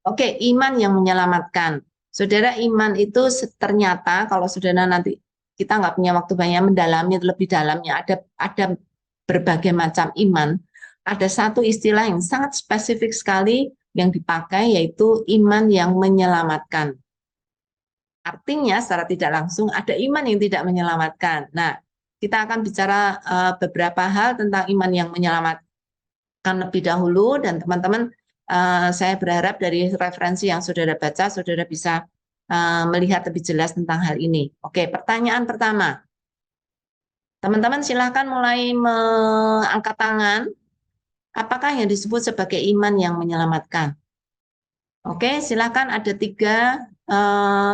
Oke, iman yang menyelamatkan. Saudara, iman itu ternyata kalau saudara nanti kita nggak punya waktu banyak mendalami lebih dalamnya, ada berbagai macam iman. Ada satu istilah yang sangat spesifik sekali yang dipakai yaitu iman yang menyelamatkan. Artinya secara tidak langsung ada iman yang tidak menyelamatkan. Nah, kita akan bicara beberapa hal tentang iman yang menyelamatkan lebih dahulu dan teman-teman saya berharap dari referensi yang saudara baca, saudara bisa melihat lebih jelas tentang hal ini. Oke, pertanyaan pertama. Teman-teman silahkan mulai mengangkat tangan. Apakah yang disebut sebagai iman yang menyelamatkan? Oke, silahkan ada tiga.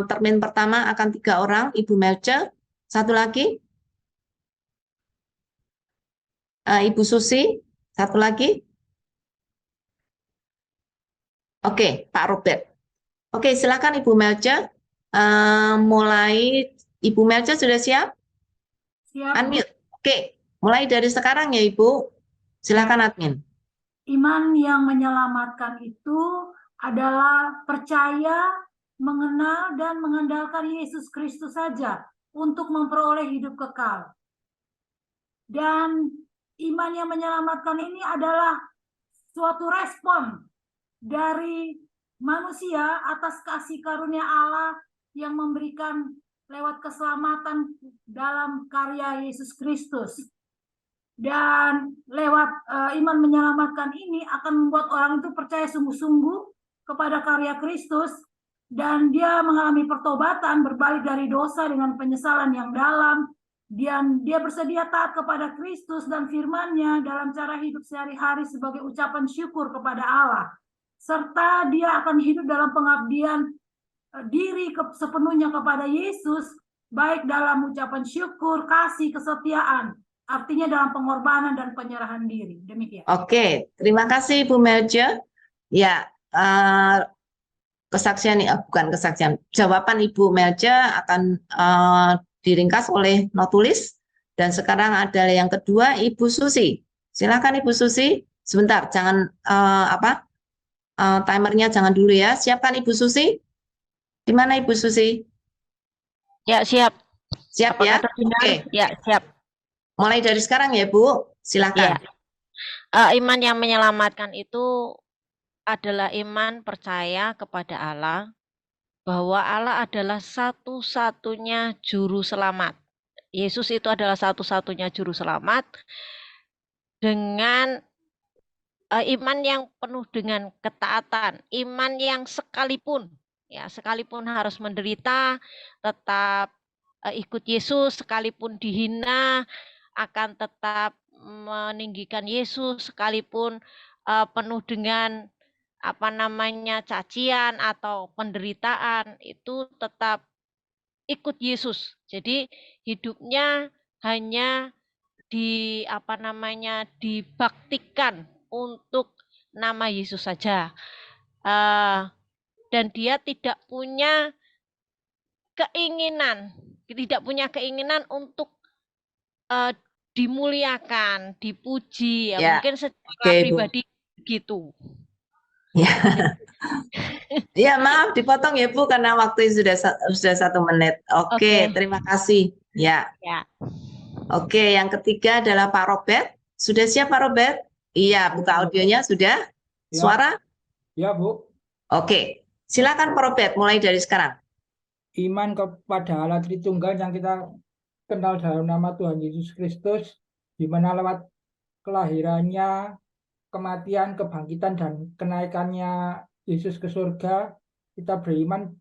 Termin pertama akan 3 orang. Ibu Melce, satu lagi. Ibu Susi, satu lagi. Oke, Pak Robert. Oke, silakan Ibu Melce. Mulai, Ibu Melce sudah siap? Siap, Bu. Unmute. Oke, mulai dari sekarang ya Ibu. Silakan admin. Iman yang menyelamatkan itu adalah percaya, mengenal, dan mengandalkan Yesus Kristus saja untuk memperoleh hidup kekal. Dan iman yang menyelamatkan ini adalah suatu respon dari manusia atas kasih karunia Allah yang memberikan lewat keselamatan dalam karya Yesus Kristus. Dan lewat iman menyelamatkan ini akan membuat orang itu percaya sungguh-sungguh kepada karya Kristus dan dia mengalami pertobatan, berbalik dari dosa dengan penyesalan yang dalam, dan dia bersedia taat kepada Kristus dan firman-Nya dalam cara hidup sehari-hari sebagai ucapan syukur kepada Allah, serta dia akan hidup dalam pengabdian diri sepenuhnya kepada Yesus, baik dalam ucapan syukur, kasih, kesetiaan, artinya dalam pengorbanan dan penyerahan diri. Demikian. Oke, terima kasih Ibu Melce. Ya, kesaksian, bukan kesaksian, jawaban Ibu Melce akan diringkas oleh notulis. Dan sekarang ada yang kedua, Ibu Susi. Silakan Ibu Susi. Sebentar, jangan timernya jangan dulu ya. Siapkan Ibu Susi. Di mana Ibu Susi? Ya, siap. Siap ya? Oke. Ya, siap. Mulai dari sekarang ya, Bu. Silakan. Ya. Iman yang menyelamatkan itu adalah iman percaya kepada Allah, bahwa Allah adalah satu-satunya juru selamat. Yesus itu adalah satu-satunya juru selamat dengan iman yang penuh dengan ketaatan, iman yang sekalipun harus menderita, tetap ikut Yesus, sekalipun dihina, akan tetap meninggikan Yesus, sekalipun penuh dengan cacian atau penderitaan, itu tetap ikut Yesus. Jadi hidupnya hanya dibaktikan untuk nama Yesus saja, dan dia tidak punya keinginan untuk dimuliakan, dipuji, mungkin secara pribadi begitu. Ya, maaf dipotong ya Bu karena waktu sudah 1 menit. Oke, terima kasih. Ya. Oke, yang ketiga adalah Pak Robert. Sudah siap Pak Robert? Iya, buka audionya sudah? Suara? Ya, Bu. Oke, silakan Pak Robert mulai dari sekarang. Iman kepada Allah Tritunggal yang kita kenal dalam nama Tuhan Yesus Kristus, di mana lewat kelahirannya, kematian, kebangkitan, dan kenaikannya Yesus ke surga, kita beriman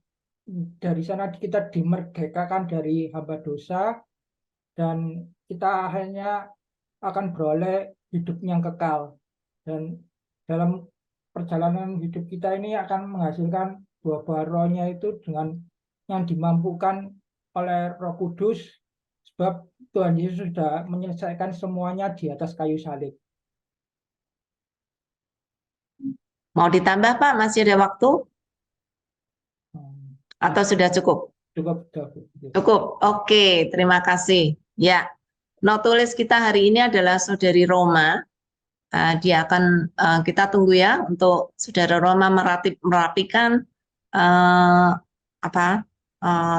dari sana kita dimerdekakan dari hamba dosa, dan kita akhirnya akan beroleh hidup yang kekal. Dan dalam perjalanan hidup kita ini akan menghasilkan buah-buah rohnya itu dengan yang dimampukan oleh Roh Kudus, sebab Tuhan Yesus sudah menyelesaikan semuanya di atas kayu salib. Mau ditambah Pak? Masih ada waktu? Atau sudah cukup? Cukup. Oke, terima kasih. Ya, notulis kita hari ini adalah Saudari Roma. Dia akan kita tunggu ya untuk Saudara Roma merapikan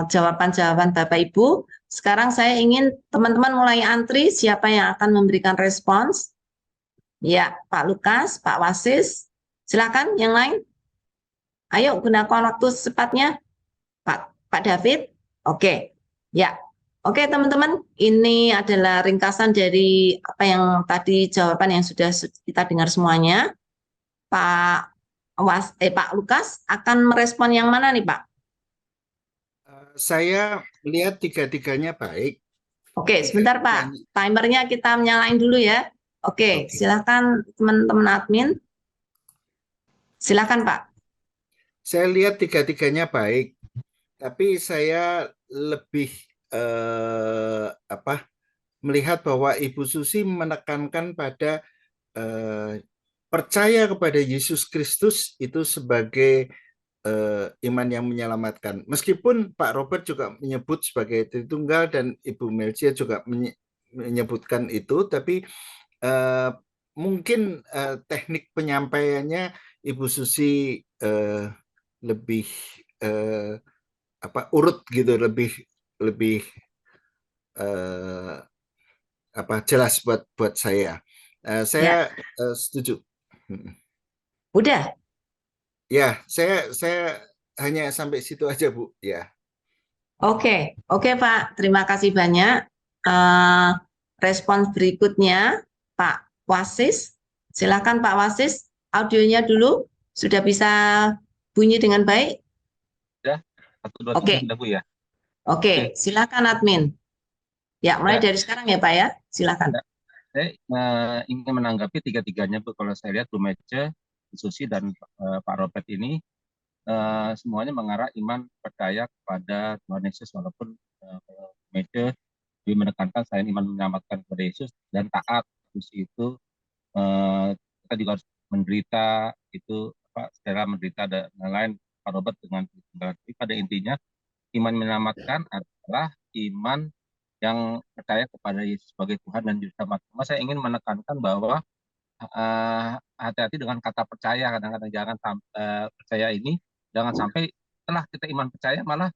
jawaban-jawaban Bapak Ibu. Sekarang saya ingin teman-teman mulai antri siapa yang akan memberikan respons. Ya, Pak Lukas, Pak Wasis, silakan yang lain. Ayo gunakan waktu secepatnya. Pak David, oke. Ya, oke teman-teman, ini adalah ringkasan dari apa yang tadi jawaban yang sudah kita dengar semuanya. Pak Lukas akan merespon yang mana nih Pak? Saya lihat tiga-tiganya baik. Oke, sebentar Pak. Timernya kita nyalain dulu ya. Oke, silakan teman-teman admin. Silakan Pak. Saya lihat tiga-tiganya baik, tapi saya lebih melihat bahwa Ibu Susi menekankan pada percaya kepada Yesus Kristus itu sebagai iman yang menyelamatkan. Meskipun Pak Robert juga menyebut sebagai Tritunggal dan Ibu Melcia juga menyebutkan itu, tapi mungkin teknik penyampaiannya Ibu Susi lebih urut gitu, lebih jelas buat saya. Saya setuju. Udah. Ya, saya hanya sampai situ aja, Bu. Ya. Oke, Pak. Terima kasih banyak. Respons berikutnya, Pak Wasis. Silakan Pak Wasis, audionya dulu sudah bisa bunyi dengan baik. Sudah, 1, 2, 3 Oke. sudah Bu ya. Oke, silakan admin. Ya, mulai dari sekarang ya Pak ya. Silakan. Saya ingin menanggapi tiga-tiganya Bu. Kalau saya lihat Bu Mece, Bu Susi dan Pak Robert ini semuanya mengarah iman percaya kepada Tuhan Yesus, walaupun Mece lebih menekankan selain iman menyelamatkan kepada Yesus dan taat. Terus itu kita juga harus menderita, itu secara menderita dan lain-lain. Pak Robert dengan tapi pada intinya iman menyelamatkan adalah iman yang percaya kepada Yesus sebagai Tuhan dan Juru Selamat. Saya ingin menekankan bahwa hati-hati dengan kata percaya. Kadang-kadang jangan percaya ini jangan sampai setelah kita iman percaya malah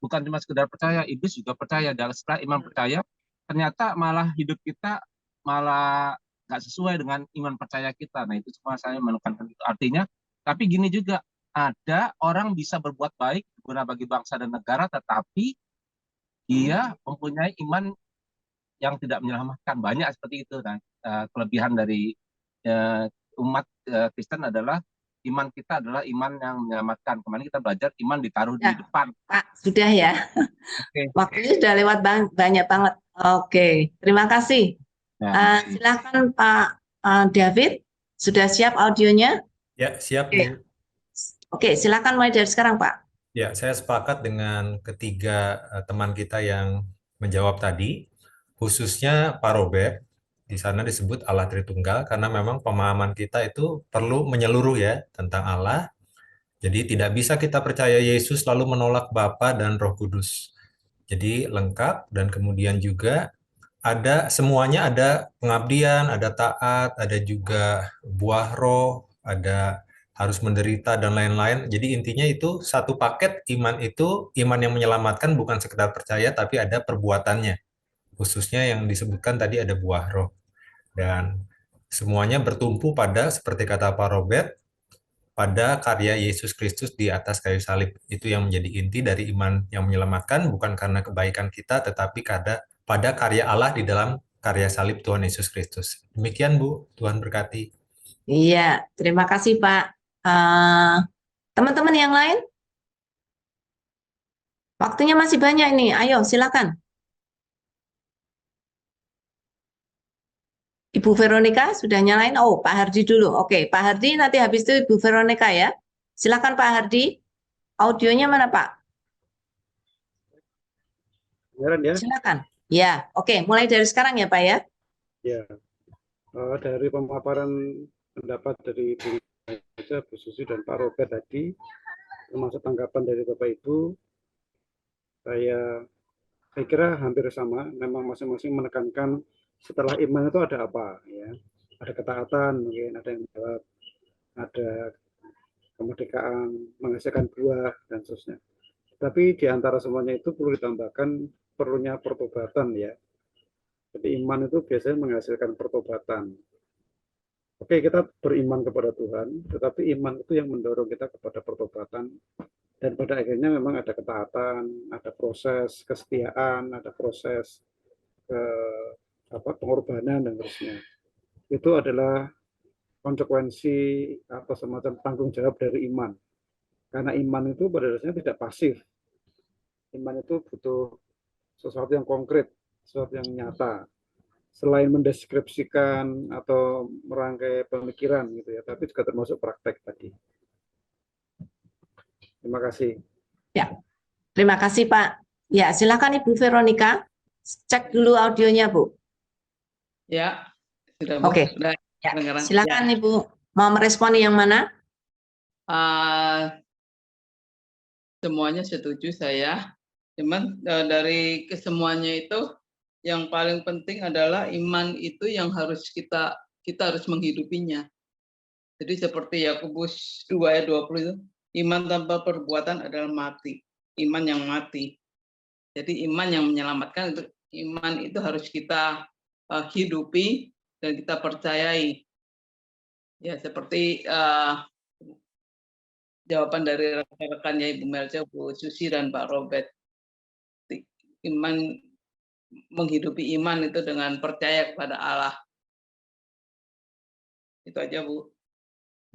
bukan cuma sekedar percaya, iblis juga percaya. Dan setelah iman percaya ternyata malah hidup kita malah nggak sesuai dengan iman percaya kita. Nah itu semua saya menekankan itu. Artinya, tapi gini juga, ada orang bisa berbuat baik guna bagi bangsa dan negara, tetapi dia mempunyai iman yang tidak menyelamatkan. Banyak seperti itu. Nah, kelebihan dari umat Kristen adalah iman kita adalah iman yang menyelamatkan. Kemarin kita belajar iman ditaruh di depan. Pak, sudah ya. Waktunya sudah lewat banyak banget. Oke, terima kasih. Silakan Pak David, sudah siap audionya? Ya, siap Bu. Oke, silakan mulai dari sekarang Pak. Ya, saya sepakat dengan ketiga teman kita yang menjawab tadi, khususnya Pak Robert. Di sana disebut Allah Tritunggal karena memang pemahaman kita itu perlu menyeluruh ya tentang Allah. Jadi tidak bisa kita percaya Yesus lalu menolak Bapa dan Roh Kudus. Jadi lengkap dan kemudian juga ada semuanya, ada pengabdian, ada taat, ada juga buah roh, ada harus menderita dan lain-lain. Jadi intinya itu satu paket iman itu, iman yang menyelamatkan bukan sekedar percaya tapi ada perbuatannya. Khususnya yang disebutkan tadi ada buah roh. Dan semuanya bertumpu pada, seperti kata Pak Robert, pada karya Yesus Kristus di atas kayu salib. Itu yang menjadi inti dari iman yang menyelamatkan, bukan karena kebaikan kita, tetapi pada karya Allah di dalam karya salib Tuhan Yesus Kristus. Demikian Bu, Tuhan berkati. Iya, terima kasih Pak. Teman-teman yang lain? Waktunya masih banyak ini, ayo silakan. Ibu Veronica sudah nyalain? Oh, Pak Hardi dulu. Oke, Pak Hardi nanti habis itu Ibu Veronica ya. Silakan Pak Hardi. Audionya mana Pak? Ya. Silakan. Ya, oke. Mulai dari sekarang ya Pak ya. Ya, dari pemaparan pendapat dari Bu Susi dan Pak Robert tadi, termasuk tanggapan dari Bapak Ibu, saya kira hampir sama. Memang masing-masing menekankan setelah iman itu ada apa, ya. ada ketaatan, mungkin ada yang menjawab, ada kemerdekaan, menghasilkan buah, dan seterusnya. Tapi di antara semuanya itu perlu ditambahkan perlunya pertobatan ya. Jadi iman itu biasanya menghasilkan pertobatan. Oke, kita beriman kepada Tuhan, tetapi iman itu yang mendorong kita kepada pertobatan. Dan pada akhirnya memang ada ketaatan, ada proses kesetiaan, ada proses pengorbanan dan seterusnya. Itu adalah konsekuensi atau semacam tanggung jawab dari iman. Karena iman itu pada dasarnya tidak pasif. Iman itu butuh sesuatu yang konkret, sesuatu yang nyata. Selain mendeskripsikan atau merangkai pemikiran gitu ya, tapi juga termasuk praktek tadi. Terima kasih. Ya, terima kasih Pak. Ya, silakan Ibu Veronica. Cek dulu audionya, Bu. Ya, sudah Bu. Oke. Sudah Ya, kedengaran. silakan Ya. Ibu. Mau merespon yang mana? Semuanya setuju saya. Cuman dari kesemuanya itu yang paling penting adalah iman itu yang harus kita harus menghidupinya. Jadi seperti Yakobus 2 ayat 20 itu, iman tanpa perbuatan adalah mati. Iman yang mati. Jadi iman yang menyelamatkan itu, iman itu harus kita hidupi dan kita percayai. Ya, seperti jawaban dari rekan-rekannya Ibu Melja, Bu Susi, dan Pak Robert. Iman, menghidupi iman itu dengan percaya kepada Allah. Itu aja, Bu.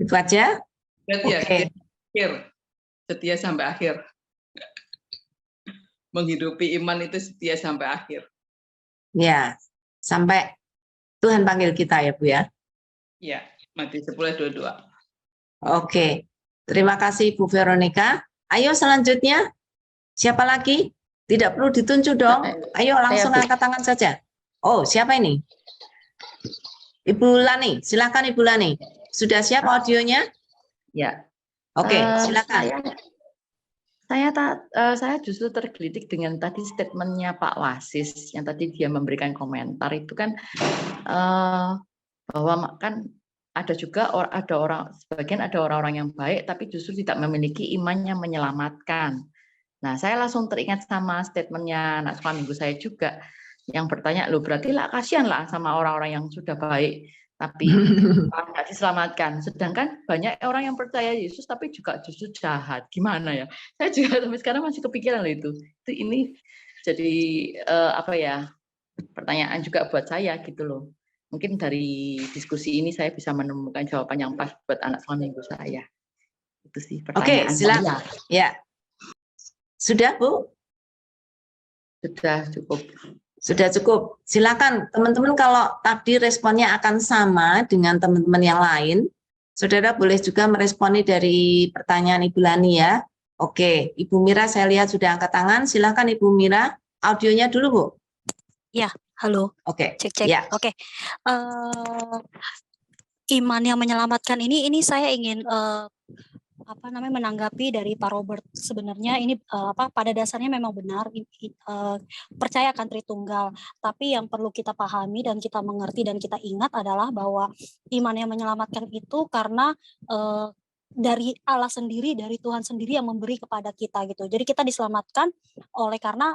Itu aja? Oke. Setia sampai akhir. Menghidupi iman itu setia sampai akhir. Ya, sampai Tuhan panggil kita ya, Bu ya? Ya, Matius 10:22. Oke, terima kasih Bu Veronica. Ayo selanjutnya, siapa lagi? Tidak perlu ditunjuk dong. Ayo langsung angkat tangan saja. Oh, siapa ini? Ibu Lani, silakan Ibu Lani. Sudah siap audionya? Ya. Oke, silakan. Saya justru tergelitik dengan tadi statementnya Pak Wasis yang tadi dia memberikan komentar itu kan bahwa kan ada juga sebagian ada orang-orang yang baik tapi justru tidak memiliki iman yang menyelamatkan. Nah, saya langsung teringat sama statementnya anak sekolah minggu saya juga yang bertanya, loh berarti lah kasihan lah sama orang-orang yang sudah baik tapi tidak diselamatkan. Sedangkan banyak orang yang percaya Yesus tapi juga justru jahat. Gimana ya? Saya juga sampai sekarang masih kepikiran loh itu. Ini jadi pertanyaan juga buat saya gitu loh. Mungkin dari diskusi ini saya bisa menemukan jawaban yang pas buat anak sekolah minggu saya. Itu sih pertanyaan. Oke, silakan. Ya. Sudah, Bu? Sudah cukup. Sudah cukup. Silakan teman-teman kalau tadi responnya akan sama dengan teman-teman yang lain, saudara boleh juga meresponi dari pertanyaan Ibu Lani ya. Oke, Ibu Mira saya lihat sudah angkat tangan. Silakan Ibu Mira, audionya dulu Bu. Ya, halo. Oke. Cek. Ya. Oke. Iman yang menyelamatkan ini saya ingin menanggapi dari Pak Robert. Sebenarnya ini pada dasarnya memang benar percaya akan Tritunggal, tapi yang perlu kita pahami dan kita mengerti dan kita ingat adalah bahwa iman yang menyelamatkan itu karena dari Allah sendiri, dari Tuhan sendiri yang memberi kepada kita gitu. Jadi kita diselamatkan oleh karena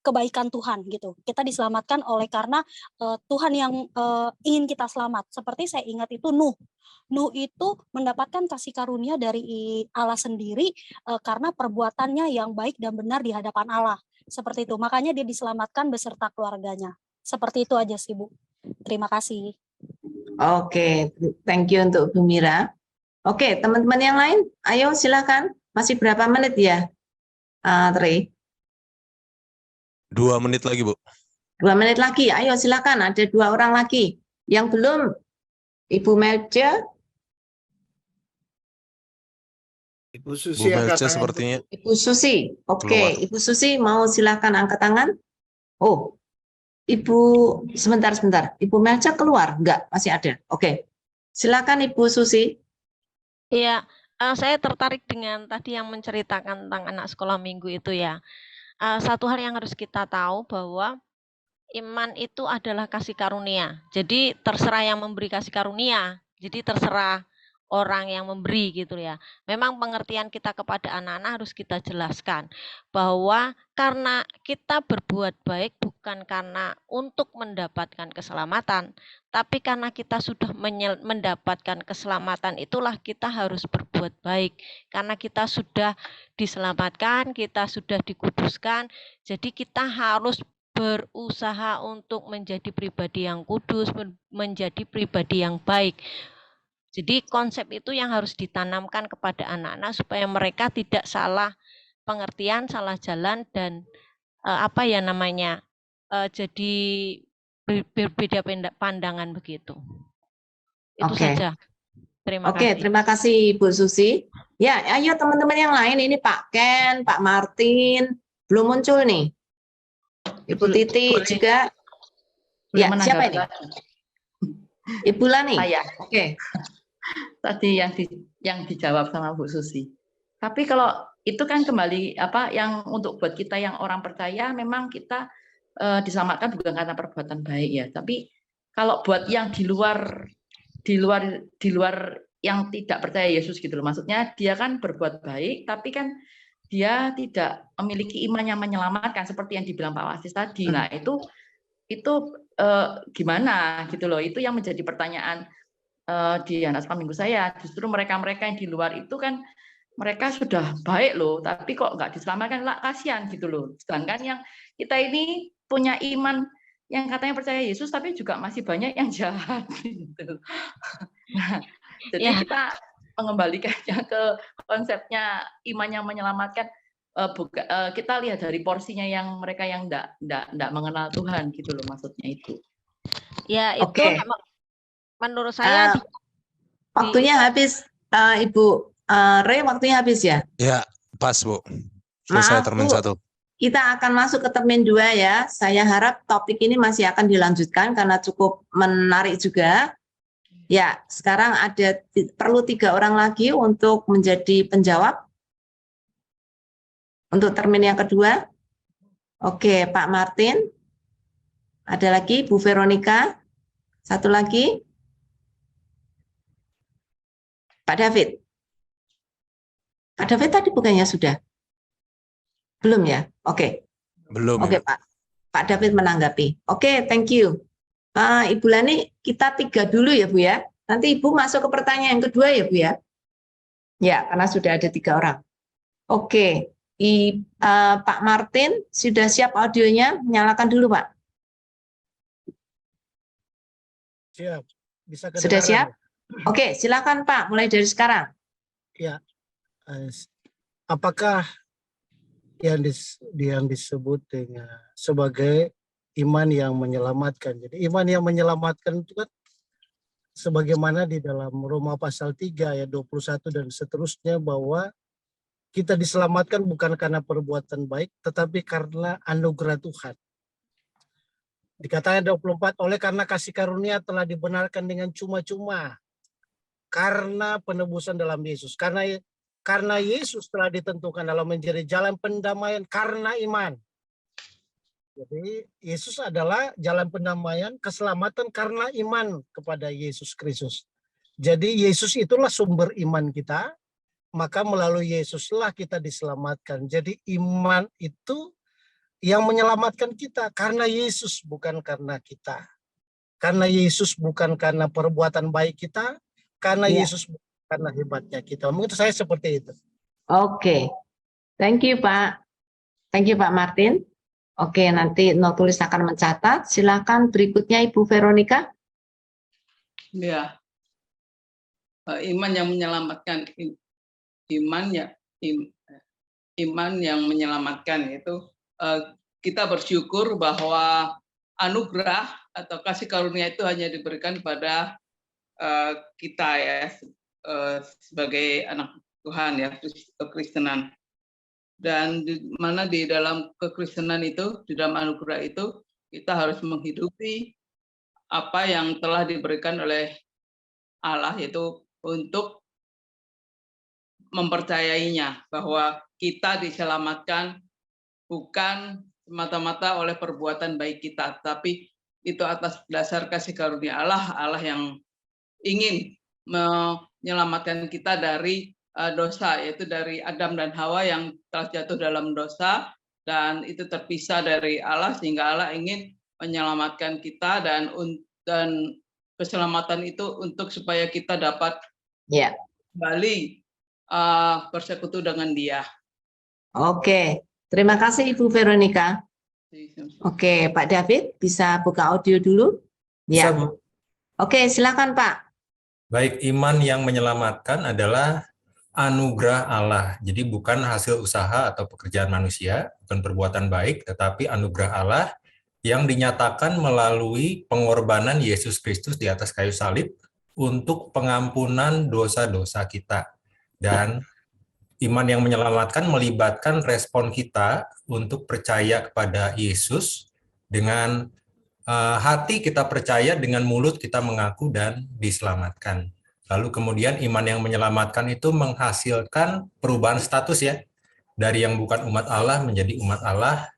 kebaikan Tuhan gitu. Kita diselamatkan oleh karena Tuhan yang ingin kita selamat. Seperti saya ingat itu Nuh itu mendapatkan kasih karunia dari Allah sendiri karena perbuatannya yang baik dan benar di hadapan Allah. Seperti itu. Makanya dia diselamatkan beserta keluarganya. Seperti itu aja sih, Bu. Terima kasih. Oke, thank you untuk Bu Mira. Oke, teman-teman yang lain, ayo silakan. Masih berapa menit ya, Tri? 2 menit lagi, Bu. 2 menit lagi, ayo silakan. Ada 2 orang lagi. Yang belum, Ibu Melja. Ibu Susi Bu Melja sepertinya. Ibu Susi, oke. Ibu Susi mau silakan angkat tangan. Oh, Ibu, sebentar. Ibu Melja keluar? Enggak, masih ada. Oke, silakan Ibu Susi. Iya, saya tertarik dengan tadi yang menceritakan tentang anak sekolah minggu itu ya. Satu hal yang harus kita tahu bahwa iman itu adalah kasih karunia. Jadi terserah yang memberi kasih karunia. Jadi terserah orang yang memberi gitu ya. Memang pengertian kita kepada anak-anak harus kita jelaskan bahwa karena kita berbuat baik bukan karena untuk mendapatkan keselamatan, tapi karena kita sudah mendapatkan keselamatan itulah kita harus berbuat baik. Karena kita sudah diselamatkan, kita sudah dikuduskan, jadi kita harus berusaha untuk menjadi pribadi yang kudus, menjadi pribadi yang baik. Jadi konsep itu yang harus ditanamkan kepada anak-anak supaya mereka tidak salah pengertian, salah jalan dan jadi berbeda pandangan begitu. Itu saja. Terima kasih. Terima kasih Bu Susi. Ya, ayo teman-teman yang lain, ini Pak Ken, Pak Martin, belum muncul nih. Ibu Titi juga. Ya, siapa ini? Ibu Lani. Saya. Oke. Tadi yang dijawab sama Bu Susi. Tapi kalau itu kan kembali yang untuk buat kita yang orang percaya memang kita diselamatkan bukan karena perbuatan baik ya. Tapi kalau buat yang di luar yang tidak percaya Yesus gitu loh. Maksudnya dia kan berbuat baik tapi kan dia tidak memiliki iman yang menyelamatkan seperti yang dibilang Pak Wasis tadi. Nah, itu gimana gitu loh. Itu yang menjadi pertanyaan di anak sekolah minggu saya. Justru mereka-mereka yang di luar itu kan mereka sudah baik loh, tapi kok nggak diselamatkan, lah kasihan gitu loh. Sedangkan yang kita ini punya iman yang katanya percaya Yesus, tapi juga masih banyak yang jahat gitu. Nah, jadi kita mengembalikannya ke konsepnya iman yang menyelamatkan. Kita lihat dari porsinya yang mereka yang enggak mengenal Tuhan gitu loh, maksudnya itu. Ya, itu menurut saya waktunya habis, Ibu Re, waktunya habis ya? Ya, pas Bu. Selesai termin 1. Kita akan masuk ke termin 2 ya. Saya harap topik ini masih akan dilanjutkan karena cukup menarik juga. Ya, sekarang perlu 3 orang lagi untuk menjadi penjawab. Untuk termin yang kedua. Oke, Pak Martin. Ada lagi, Bu Veronica. Satu lagi. Pak David. Pak David tadi bukannya sudah? Belum ya? Oke. Belum. Oke, Ya. Pak David menanggapi. Oke, thank you. Ibu Lani, kita 3 dulu ya Bu ya. Nanti Ibu masuk ke pertanyaan yang kedua ya Bu ya. Ya, karena sudah ada 3 orang. Oke, Pak Martin, sudah siap audionya? Nyalakan dulu Pak. Siap. Bisa kedengaran. Sudah siap? Oke, silakan Pak, mulai dari sekarang. Ya, apakah yang disebut dengan sebagai iman yang menyelamatkan? Jadi iman yang menyelamatkan itu kan sebagaimana di dalam Roma pasal 3 ayat 21 dan seterusnya, bahwa kita diselamatkan bukan karena perbuatan baik, tetapi karena anugerah Tuhan. Dikatakan 24, oleh karena kasih karunia telah dibenarkan dengan cuma-cuma karena penebusan dalam Yesus. Karena Yesus telah ditentukan dalam menjadi jalan pendamaian karena iman. Jadi Yesus adalah jalan pendamaian, keselamatan karena iman kepada Yesus Kristus. Jadi Yesus itulah sumber iman kita, maka melalui Yesuslah kita diselamatkan. Jadi iman itu yang menyelamatkan kita karena Yesus, bukan karena kita. Karena Yesus bukan karena perbuatan baik kita, karena Yesus karena hebatnya kita. Mungkin saya seperti itu. Oke. Thank you Pak. Thank you Pak Martin. Oke, nanti Notulis akan mencatat. Silakan berikutnya Ibu Veronica. Ya. Iman yang menyelamatkan, iman yang menyelamatkan itu kita bersyukur bahwa anugerah atau kasih karunia itu hanya diberikan pada kita ya, sebagai anak Tuhan ya, kekristenan. Dan di dalam kekristenan itu, di dalam anugerah itu, kita harus menghidupi apa yang telah diberikan oleh Allah, yaitu untuk mempercayainya bahwa kita diselamatkan bukan semata-mata oleh perbuatan baik kita, tapi itu atas dasar kasih karunia Allah, Allah yang ingin menyelamatkan kita dari dosa, yaitu dari Adam dan Hawa yang telah jatuh dalam dosa dan itu terpisah dari Allah, sehingga Allah ingin menyelamatkan kita dan keselamatan itu untuk supaya kita dapat kembali bersekutu dengan Dia. Oke, terima kasih Ibu Veronica. Oke, Pak David bisa buka audio dulu? Bisa, Ya. Bu. Oke, silakan Pak. Baik, iman yang menyelamatkan adalah anugerah Allah. Jadi bukan hasil usaha atau pekerjaan manusia, bukan perbuatan baik, tetapi anugerah Allah yang dinyatakan melalui pengorbanan Yesus Kristus di atas kayu salib untuk pengampunan dosa-dosa kita. Dan iman yang menyelamatkan melibatkan respon kita untuk percaya kepada Yesus dengan hati kita percaya, dengan mulut kita mengaku dan diselamatkan. Lalu kemudian iman yang menyelamatkan itu menghasilkan perubahan status ya. Dari yang bukan umat Allah menjadi umat Allah,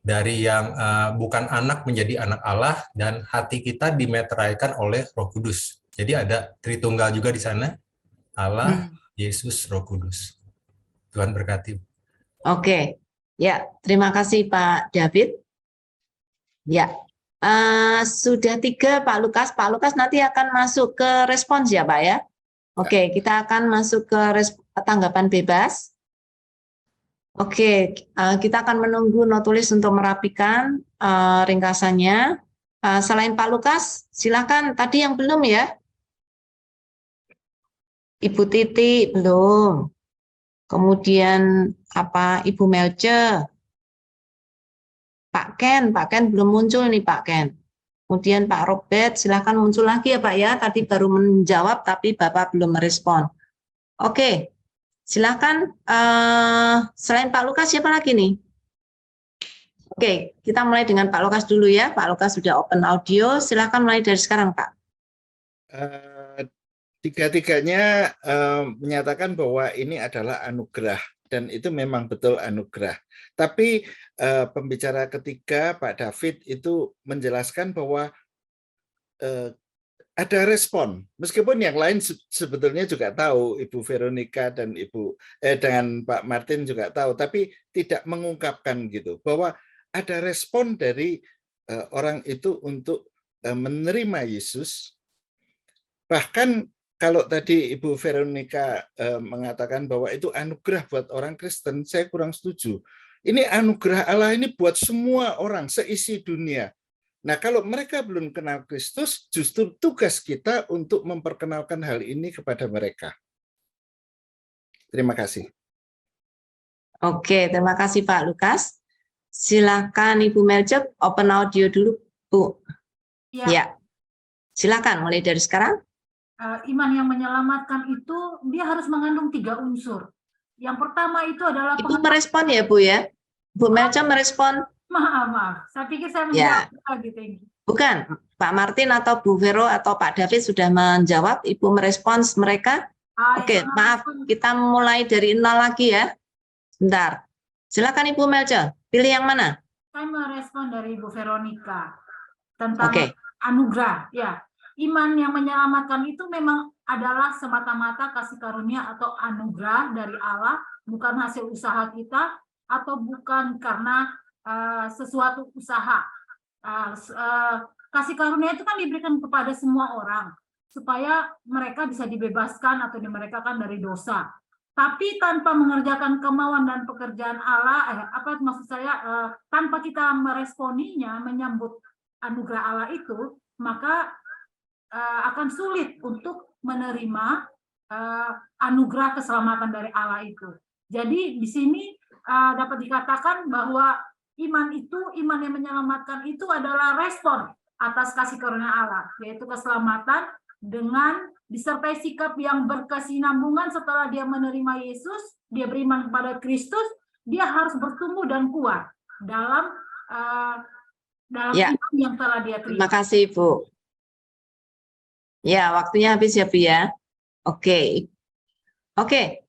dari yang bukan anak menjadi anak Allah, dan hati kita dimeteraikan oleh Roh Kudus. Jadi ada Tritunggal juga di sana, Allah, Yesus, Roh Kudus. Tuhan berkati. Oke, ya terima kasih Pak David. Ya, sudah 3 Pak Lukas. Pak Lukas nanti akan masuk ke respons ya Pak ya. Oke, kita akan masuk ke tanggapan bebas. Oke, kita akan menunggu notulis untuk merapikan ringkasannya. Selain Pak Lukas, silakan tadi yang belum ya. Ibu Titi belum. Kemudian Ibu Melce. Pak Ken belum muncul nih Pak Ken. Kemudian Pak Robert, silakan muncul lagi ya Pak ya. Tadi baru menjawab tapi Bapak belum merespon. Oke, silakan. Selain Pak Lukas siapa lagi nih? Oke, kita mulai dengan Pak Lukas dulu ya. Pak Lukas sudah open audio. Silakan mulai dari sekarang Pak. Tiga-tiganya menyatakan bahwa ini adalah anugerah. Dan itu memang betul anugerah. Tapi pembicara ketiga, Pak David, itu menjelaskan bahwa ada respon. Meskipun yang lain sebetulnya juga tahu, Ibu Veronica dan dengan Pak Martin juga tahu, tapi tidak mengungkapkan gitu, bahwa ada respon dari orang itu untuk menerima Yesus. Bahkan kalau tadi Ibu Veronica mengatakan bahwa itu anugerah buat orang Kristen, saya kurang setuju. Ini anugerah Allah ini buat semua orang, seisi dunia. Nah, kalau mereka belum kenal Kristus, justru tugas kita untuk memperkenalkan hal ini kepada mereka. Terima kasih. Oke, terima kasih Pak Lukas. Silakan Ibu Melce, open audio dulu, Bu. Ya. Silakan, mulai dari sekarang. Iman yang menyelamatkan itu dia harus mengandung 3 unsur. Yang pertama itu adalah Ibu merespon ya Bu ya? Bu Melce merespon. Maaf. Saya pikir saya menjawab gitu. Bukan, Pak Martin atau Bu Vero atau Pak David sudah menjawab, Ibu merespons mereka. Oke, maaf, kita mulai dari 0 lagi ya. Bentar. Silakan Ibu Melce, pilih yang mana? Saya merespon dari Ibu Veronica tentang anugerah, ya. Iman yang menyelamatkan itu memang adalah semata-mata kasih karunia atau anugerah dari Allah, bukan hasil usaha kita atau bukan karena sesuatu usaha. Kasih karunia itu kan diberikan kepada semua orang supaya mereka bisa dibebaskan atau dimerekakan dari dosa. Tapi tanpa mengerjakan kemauan dan pekerjaan Allah, tanpa kita meresponinya, menyambut anugerah Allah itu, maka akan sulit untuk menerima anugerah keselamatan dari Allah itu. Jadi di sini dapat dikatakan bahwa iman yang menyelamatkan itu adalah respon atas kasih karunia Allah, yaitu keselamatan dengan disertai sikap yang berkesinambungan. Setelah dia menerima Yesus, dia beriman kepada Kristus, dia harus bertumbuh dan kuat dalam iman yang telah dia terima. Terima kasih Bu. Ya, waktunya habis ya Bu ya. Oke,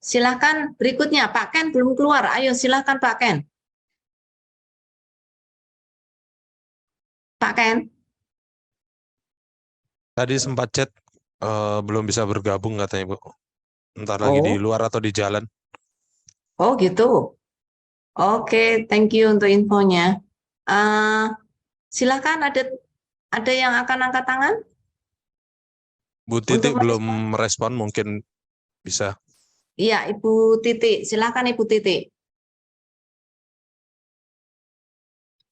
silakan berikutnya Pak Ken belum keluar. Ayo silakan Pak Ken. Pak Ken? Tadi sempat chat belum bisa bergabung katanya Bu. Entar lagi di luar atau di jalan. Oh gitu. Oke, thank you untuk infonya. Silakan ada yang akan angkat tangan? Bu Titik belum merespon, mungkin bisa. Iya, Ibu Titik. Silakan Ibu Titik.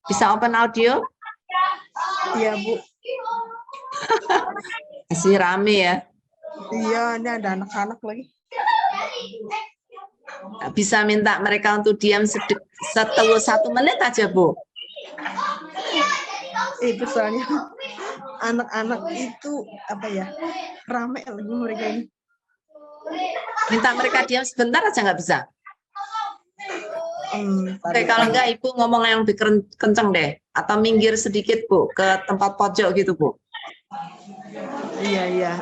Bisa open audio? Iya, Bu. Masih rame ya. Iya, ini ada anak-anak lagi. Bisa minta mereka untuk diam setelah 1 menit aja, Bu. Itu soalnya anak-anak itu apa ya, rame lagi mereka ini. Minta mereka diam sebentar aja nggak bisa? Oke, kalau enggak Ibu ngomong yang lebih kenceng deh, atau minggir sedikit Bu ke tempat pojok gitu Bu. Iya, iya.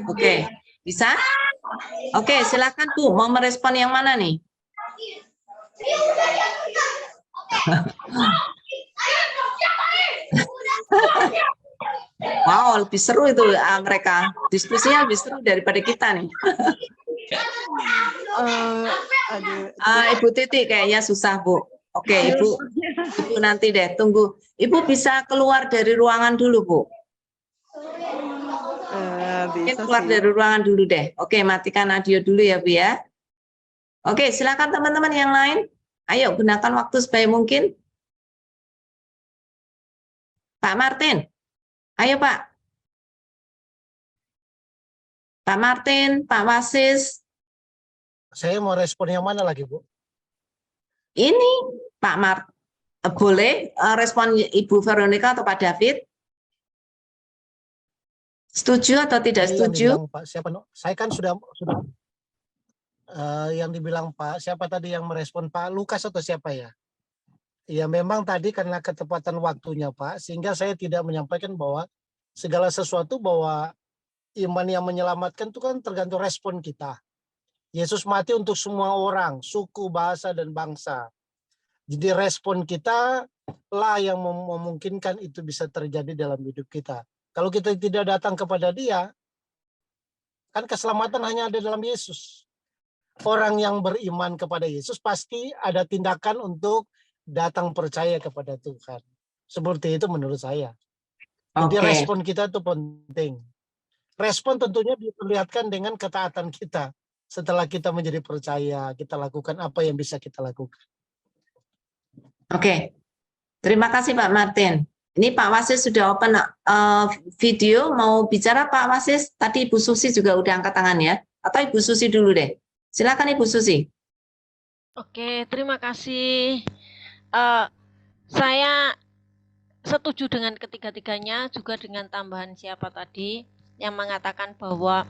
Oke, bisa? Oke, silakan Bu, mau merespon yang mana nih? Wow, lebih seru itu mereka. Diskusinya lebih seru daripada kita nih. Ibu Titik kayaknya susah, Bu. Oke, Ibu nanti deh, tunggu. Ibu bisa keluar dari ruangan dulu, Bu. Mungkin keluar dari ruangan dulu deh. Oke, matikan audio dulu ya, Bu ya. Oke, silakan teman-teman yang lain. Ayo, gunakan waktu sebaik mungkin. Pak Martin. Ayo, Pak. Pak Martin, Pak Wasis. Saya mau respon yang mana lagi, Bu? Ini, Pak Mart. Boleh respon Ibu Veronica atau Pak David? Setuju atau tidak setuju? Pak, siapa? Saya kan sudah yang dibilang Pak, siapa tadi yang merespon, Pak Lukas atau siapa ya? Ya memang tadi karena ketepatan waktunya Pak, sehingga saya tidak menyampaikan bahwa segala sesuatu bahwa iman yang menyelamatkan itu kan tergantung respon kita. Yesus mati untuk semua orang, suku, bahasa, dan bangsa. Jadi respon kita lah yang memungkinkan itu bisa terjadi dalam hidup kita. Kalau kita tidak datang kepada Dia, kan keselamatan hanya ada dalam Yesus. Orang yang beriman kepada Yesus pasti ada tindakan untuk datang percaya kepada Tuhan. Seperti itu menurut saya. Jadi respon kita itu penting. Respon tentunya diperlihatkan dengan ketaatan kita. Setelah kita menjadi percaya, kita lakukan apa yang bisa kita lakukan. Oke. Terima kasih Pak Martin. Ini Pak Wasis sudah open video, mau bicara Pak Wasis? Tadi Ibu Susi juga udah angkat tangan ya? Atau Ibu Susi dulu deh? Silakan Ibu Susi. Oke, terima kasih. Saya setuju dengan ketiga-tiganya, juga dengan tambahan siapa tadi yang mengatakan bahwa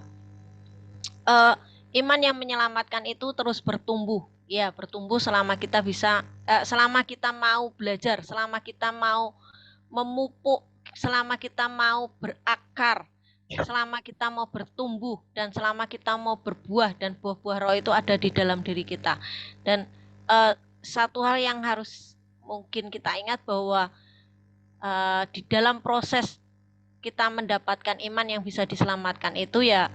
iman yang menyelamatkan itu terus bertumbuh. Ya, bertumbuh selama kita bisa, selama kita mau belajar, selama kita mau memupuk, selama kita mau berakar, selama kita mau bertumbuh, dan selama kita mau berbuah, dan buah-buah roh itu ada di dalam diri kita. Dan satu hal yang harus mungkin kita ingat bahwa di dalam proses kita mendapatkan iman yang bisa diselamatkan itu ya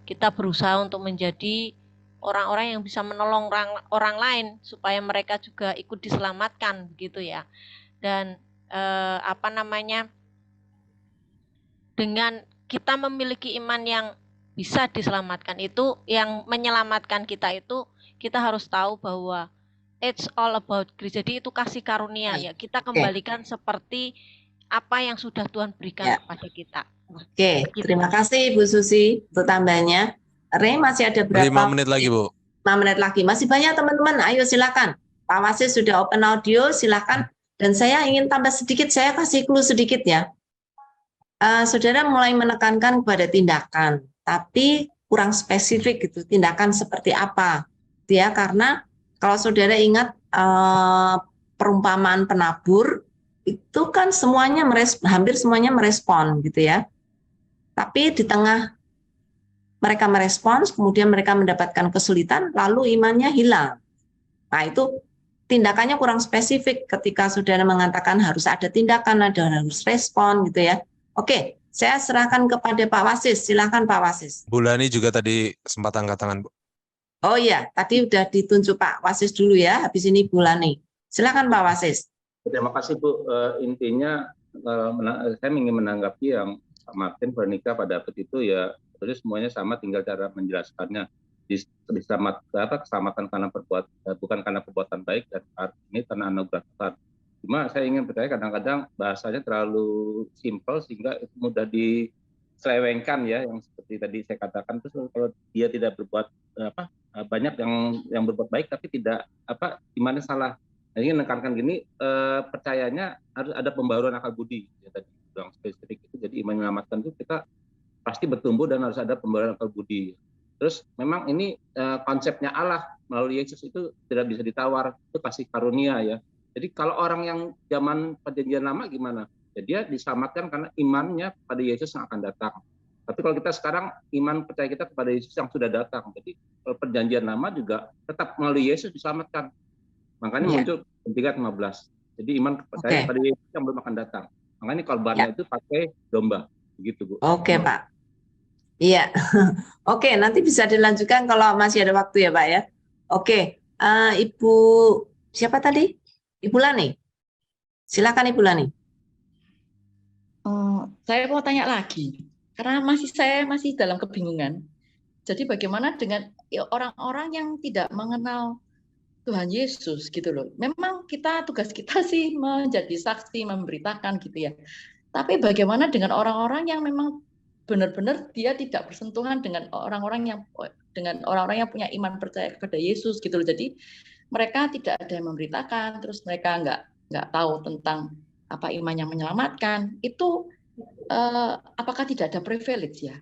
kita berusaha untuk menjadi orang-orang yang bisa menolong orang lain supaya mereka juga ikut diselamatkan begitu ya. Dan dengan kita memiliki iman yang bisa diselamatkan itu, yang menyelamatkan kita itu, kita harus tahu bahwa it's all about grace. Jadi itu kasih karunia ya. Kita kembalikan seperti apa yang sudah Tuhan berikan kepada kita. Oke, terima kasih Ibu Susi untuk tambahnya. Rey, masih ada berapa? 5 menit lagi, Bu. 5 menit lagi. Masih banyak teman-teman. Ayo silakan. Pak Wasis sudah open audio, silakan. Dan saya ingin tambah sedikit, saya kasih clue sedikit ya. Saudara mulai menekankan kepada tindakan, tapi kurang spesifik gitu. Tindakan seperti apa? Ya, karena kalau saudara ingat perumpamaan penabur, itu kan semuanya hampir semuanya merespon gitu ya. Tapi di tengah mereka merespons, kemudian mereka mendapatkan kesulitan, lalu imannya hilang. Nah itu tindakannya kurang spesifik ketika saudara mengatakan harus ada tindakan, harus respon gitu ya. Oke, saya serahkan kepada Pak Wasis. Silakan Pak Wasis. Bu Lani juga tadi sempat angkat tangan, Bu. Oh iya, tadi udah ditunjuk Pak Wasis dulu ya, habis ini Bu Lani. Silakan Pak Wasis. Terima kasih Bu. Intinya saya ingin menanggapi yang Pak Martin, Veronica, Pak David itu ya, terus semuanya sama, tinggal cara menjelaskannya. Keselamatan karena bukan karena perbuatan baik, dan ini karena anugerah Tuhan. Cuma saya ingin percaya kadang-kadang bahasanya terlalu simpel sehingga itu mudah diselewengkan ya, yang seperti tadi saya katakan, terus kalau dia tidak berbuat banyak yang berbuat baik tapi tidak imannya salah. Nah, ingin menekankan gini, percayanya harus ada pembaruan akal budi ya, tadi bilang spesifik itu. Jadi iman menyelamatkan itu kita pasti bertumbuh dan harus ada pembaruan akal budi. Terus memang ini konsepnya Allah melalui Yesus itu tidak bisa ditawar, itu kasih karunia ya. Jadi kalau orang yang zaman perjanjian lama gimana? Ya, dia diselamatkan karena imannya pada Yesus yang akan datang. Tapi kalau kita sekarang iman percaya kita kepada Yesus yang sudah datang. Jadi perjanjian lama juga tetap melalui Yesus diselamatkan. Makanya muncul 3:15. Jadi iman percaya kepada Yesus yang belum akan datang. Makanya korbannya itu pakai domba. Begitu Bu. Oke Pak. Iya. Oke, nanti bisa dilanjutkan kalau masih ada waktu ya Pak ya. Oke, Ibu siapa tadi? Ibu Lani, silakan Ibu Lani. Saya mau tanya lagi, karena saya masih dalam kebingungan. Jadi bagaimana dengan orang-orang yang tidak mengenal Tuhan Yesus gitu loh. Memang tugas kita sih menjadi saksi, memberitakan gitu ya. Tapi bagaimana dengan orang-orang yang memang benar-benar dia tidak bersentuhan dengan orang-orang yang punya iman percaya kepada Yesus gitu loh. Jadi mereka tidak ada yang memberitakan, terus mereka nggak tahu tentang apa iman yang menyelamatkan. Itu apakah tidak ada privilege ya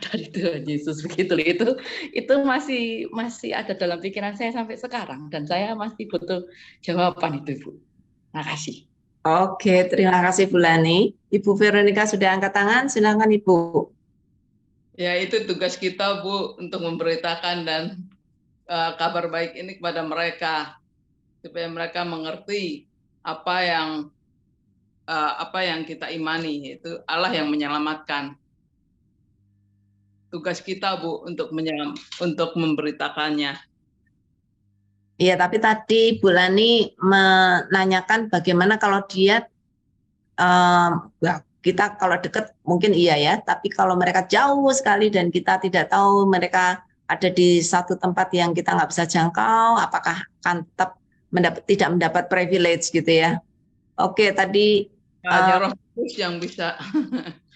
dari Tuhan Yesus begitu loh. Itu masih ada dalam pikiran saya sampai sekarang, dan saya masih butuh jawaban itu Bu. Terima kasih. Oke, terima kasih Bu Lani. Ibu Veronica sudah angkat tangan, silakan Ibu. Ya, itu tugas kita Bu untuk memberitakan dan kabar baik ini kepada mereka supaya mereka mengerti apa yang kita imani, yaitu Allah yang menyelamatkan. Tugas kita Bu untuk memberitakannya. Iya, tapi tadi Bu Lani menanyakan bagaimana kalau dia kita kalau dekat mungkin iya ya, tapi kalau mereka jauh sekali dan kita tidak tahu mereka ada di satu tempat yang kita nggak bisa jangkau, apakah akan tetap tidak mendapat privilege gitu ya? Oke, tadi hanya Roh Kudus yang bisa.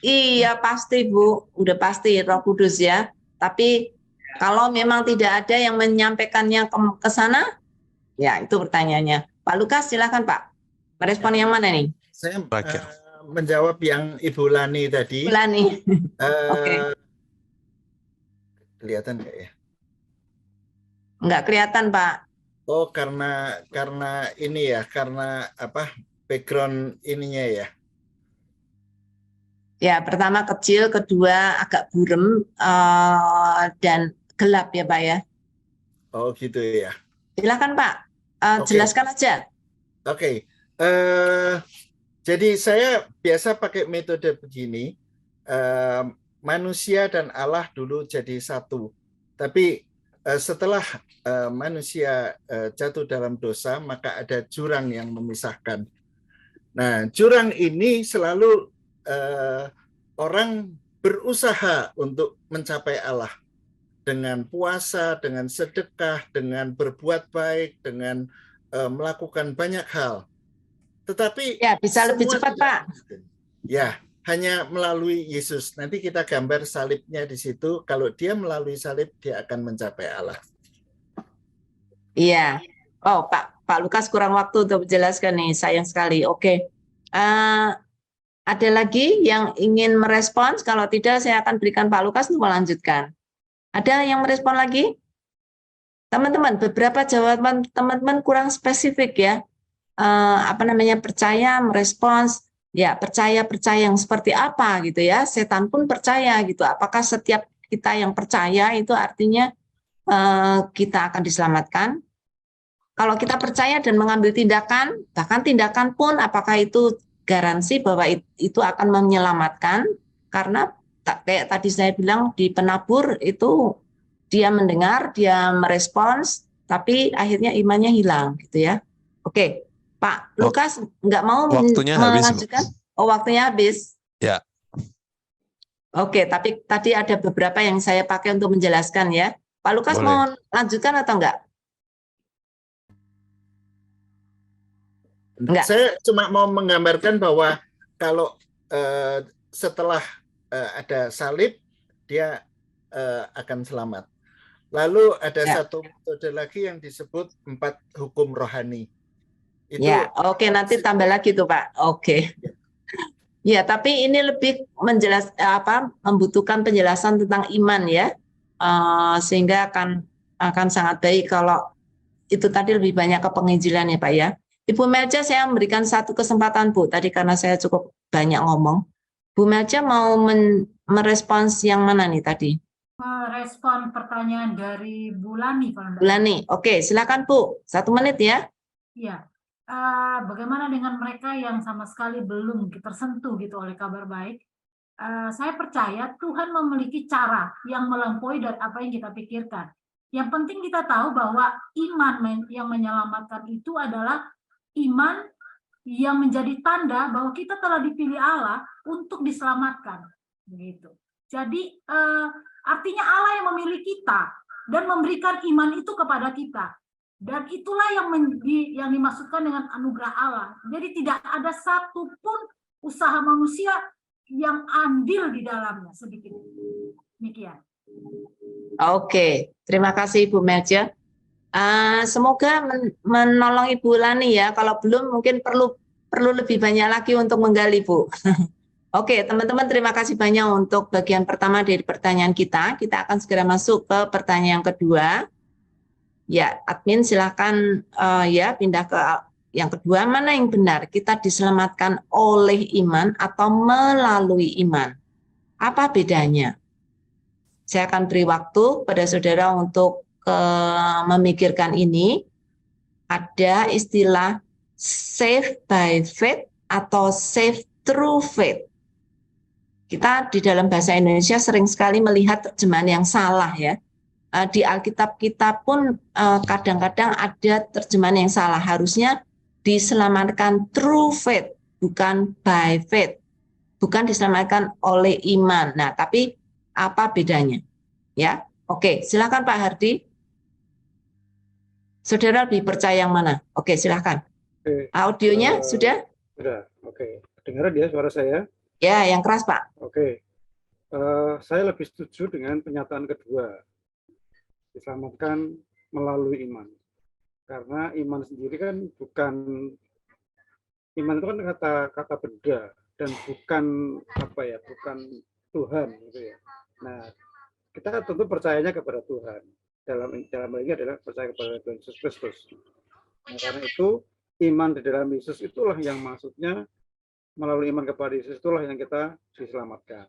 Iya pasti Bu, udah pasti Roh Kudus ya. Tapi kalau memang tidak ada yang menyampaikannya ke sana, ya itu pertanyaannya. Pak Lukas silakan Pak, merespon yang mana nih? Saya menjawab yang Ibu Lani tadi. Ibu Lani. Oke. Kelihatan nggak ya? Nggak kelihatan Pak. Oh, karena ini ya, karena apa? Background ininya ya. Ya, pertama kecil, kedua agak burem dan gelap ya Pak ya. Oh gitu ya. Silakan Pak, jelaskan aja. Oke. Jadi saya biasa pakai metode begini. Manusia dan Allah dulu jadi satu. Tapi setelah manusia jatuh dalam dosa, maka ada jurang yang memisahkan. Nah, jurang ini selalu orang berusaha untuk mencapai Allah dengan puasa, dengan sedekah, dengan berbuat baik, dengan melakukan banyak hal. Tetapi ya bisa lebih cepat Pak. Ya, hanya melalui Yesus. Nanti kita gambar salibnya di situ. Kalau dia melalui salib, dia akan mencapai Allah. Iya. Oh, Pak Lukas kurang waktu untuk menjelaskan nih, sayang sekali. Oke. Ada lagi yang ingin merespons? Kalau tidak, saya akan berikan Pak Lukas untuk melanjutkan. Ada yang merespon lagi? Teman-teman, beberapa jawaban teman-teman kurang spesifik ya. Percaya, merespons. Ya, percaya yang seperti apa gitu ya. Setan pun percaya gitu. Apakah setiap kita yang percaya itu artinya kita akan diselamatkan? Kalau kita percaya dan mengambil tindakan, bahkan tindakan pun apakah itu garansi bahwa itu akan menyelamatkan, karena kayak tadi saya bilang di penabur itu dia mendengar, dia merespons, tapi akhirnya imannya hilang gitu ya. Oke, Pak Lukas nggak mau Waktunya habis, Bu. melanjutkan? Oh, waktunya habis. Ya. Oke, tapi tadi ada beberapa yang saya pakai untuk menjelaskan ya. Pak Lukas Boleh. mau lanjutkan atau enggak? Enggak. Saya cuma mau menggambarkan bahwa kalau setelah ada salib, dia akan selamat. Lalu ada satu metode lagi yang disebut 4 hukum rohani. Itu ya, oke, nanti tambah lagi tuh Pak. Oke. Ya, tapi ini lebih membutuhkan penjelasan tentang iman ya, sehingga akan sangat baik kalau itu tadi lebih banyak ke penginjilan ya Pak ya. Ibu Melja, saya memberikan satu kesempatan Bu, tadi karena saya cukup banyak ngomong. Bu Melja mau merespons yang mana nih tadi? Merespon pertanyaan dari Bu Lani. Bu Lani, oke, silakan Bu, 1 menit ya. Iya. Bagaimana dengan mereka yang sama sekali belum tersentuh gitu oleh kabar baik? Saya percaya Tuhan memiliki cara yang melampaui dari apa yang kita pikirkan. Yang penting kita tahu bahwa iman yang menyelamatkan itu adalah iman yang menjadi tanda bahwa kita telah dipilih Allah untuk diselamatkan. Begitu. Jadi artinya Allah yang memilih kita dan memberikan iman itu kepada kita. Dan itulah yang dimaksudkan dengan anugerah Allah. Jadi tidak ada satupun usaha manusia yang andil di dalamnya sedikit. Demikian. Oke, terima kasih Ibu Melja. Semoga menolong Ibu Lani ya. Kalau belum mungkin perlu lebih banyak lagi untuk menggali Bu. Oke, teman-teman, terima kasih banyak untuk bagian pertama dari pertanyaan kita. Kita akan segera masuk ke pertanyaan yang kedua. Ya, admin silakan ya pindah ke yang kedua. Mana yang benar? Kita diselamatkan oleh iman atau melalui iman? Apa bedanya? Saya akan beri waktu pada saudara untuk memikirkan ini. Ada istilah saved by faith atau saved through faith. Kita di dalam bahasa Indonesia sering sekali melihat terjemahan yang salah ya. Di Alkitab kita pun kadang-kadang ada terjemahan yang salah. Harusnya diselamatkan through faith, bukan by faith. Bukan diselamatkan oleh iman. Nah, tapi apa bedanya? Ya, oke, silakan Pak Hardi. Saudara lebih percaya yang mana? Oke, silakan. Audionya sudah? Sudah, oke. Kedengaran ya suara saya? Ya, yang keras Pak. Oke. Saya lebih setuju dengan pernyataan kedua. Diselamatkan melalui iman. Karena iman sendiri kan bukan, iman itu kan kata benda dan bukan bukan Tuhan gitu ya. Nah, kita tentu percayanya kepada Tuhan. Dalam hal ini adalah percaya kepada Tuhan Yesus Kristus. Nah, karena itu iman di dalam Yesus itulah yang maksudnya melalui iman kepada Yesus itulah yang kita diselamatkan.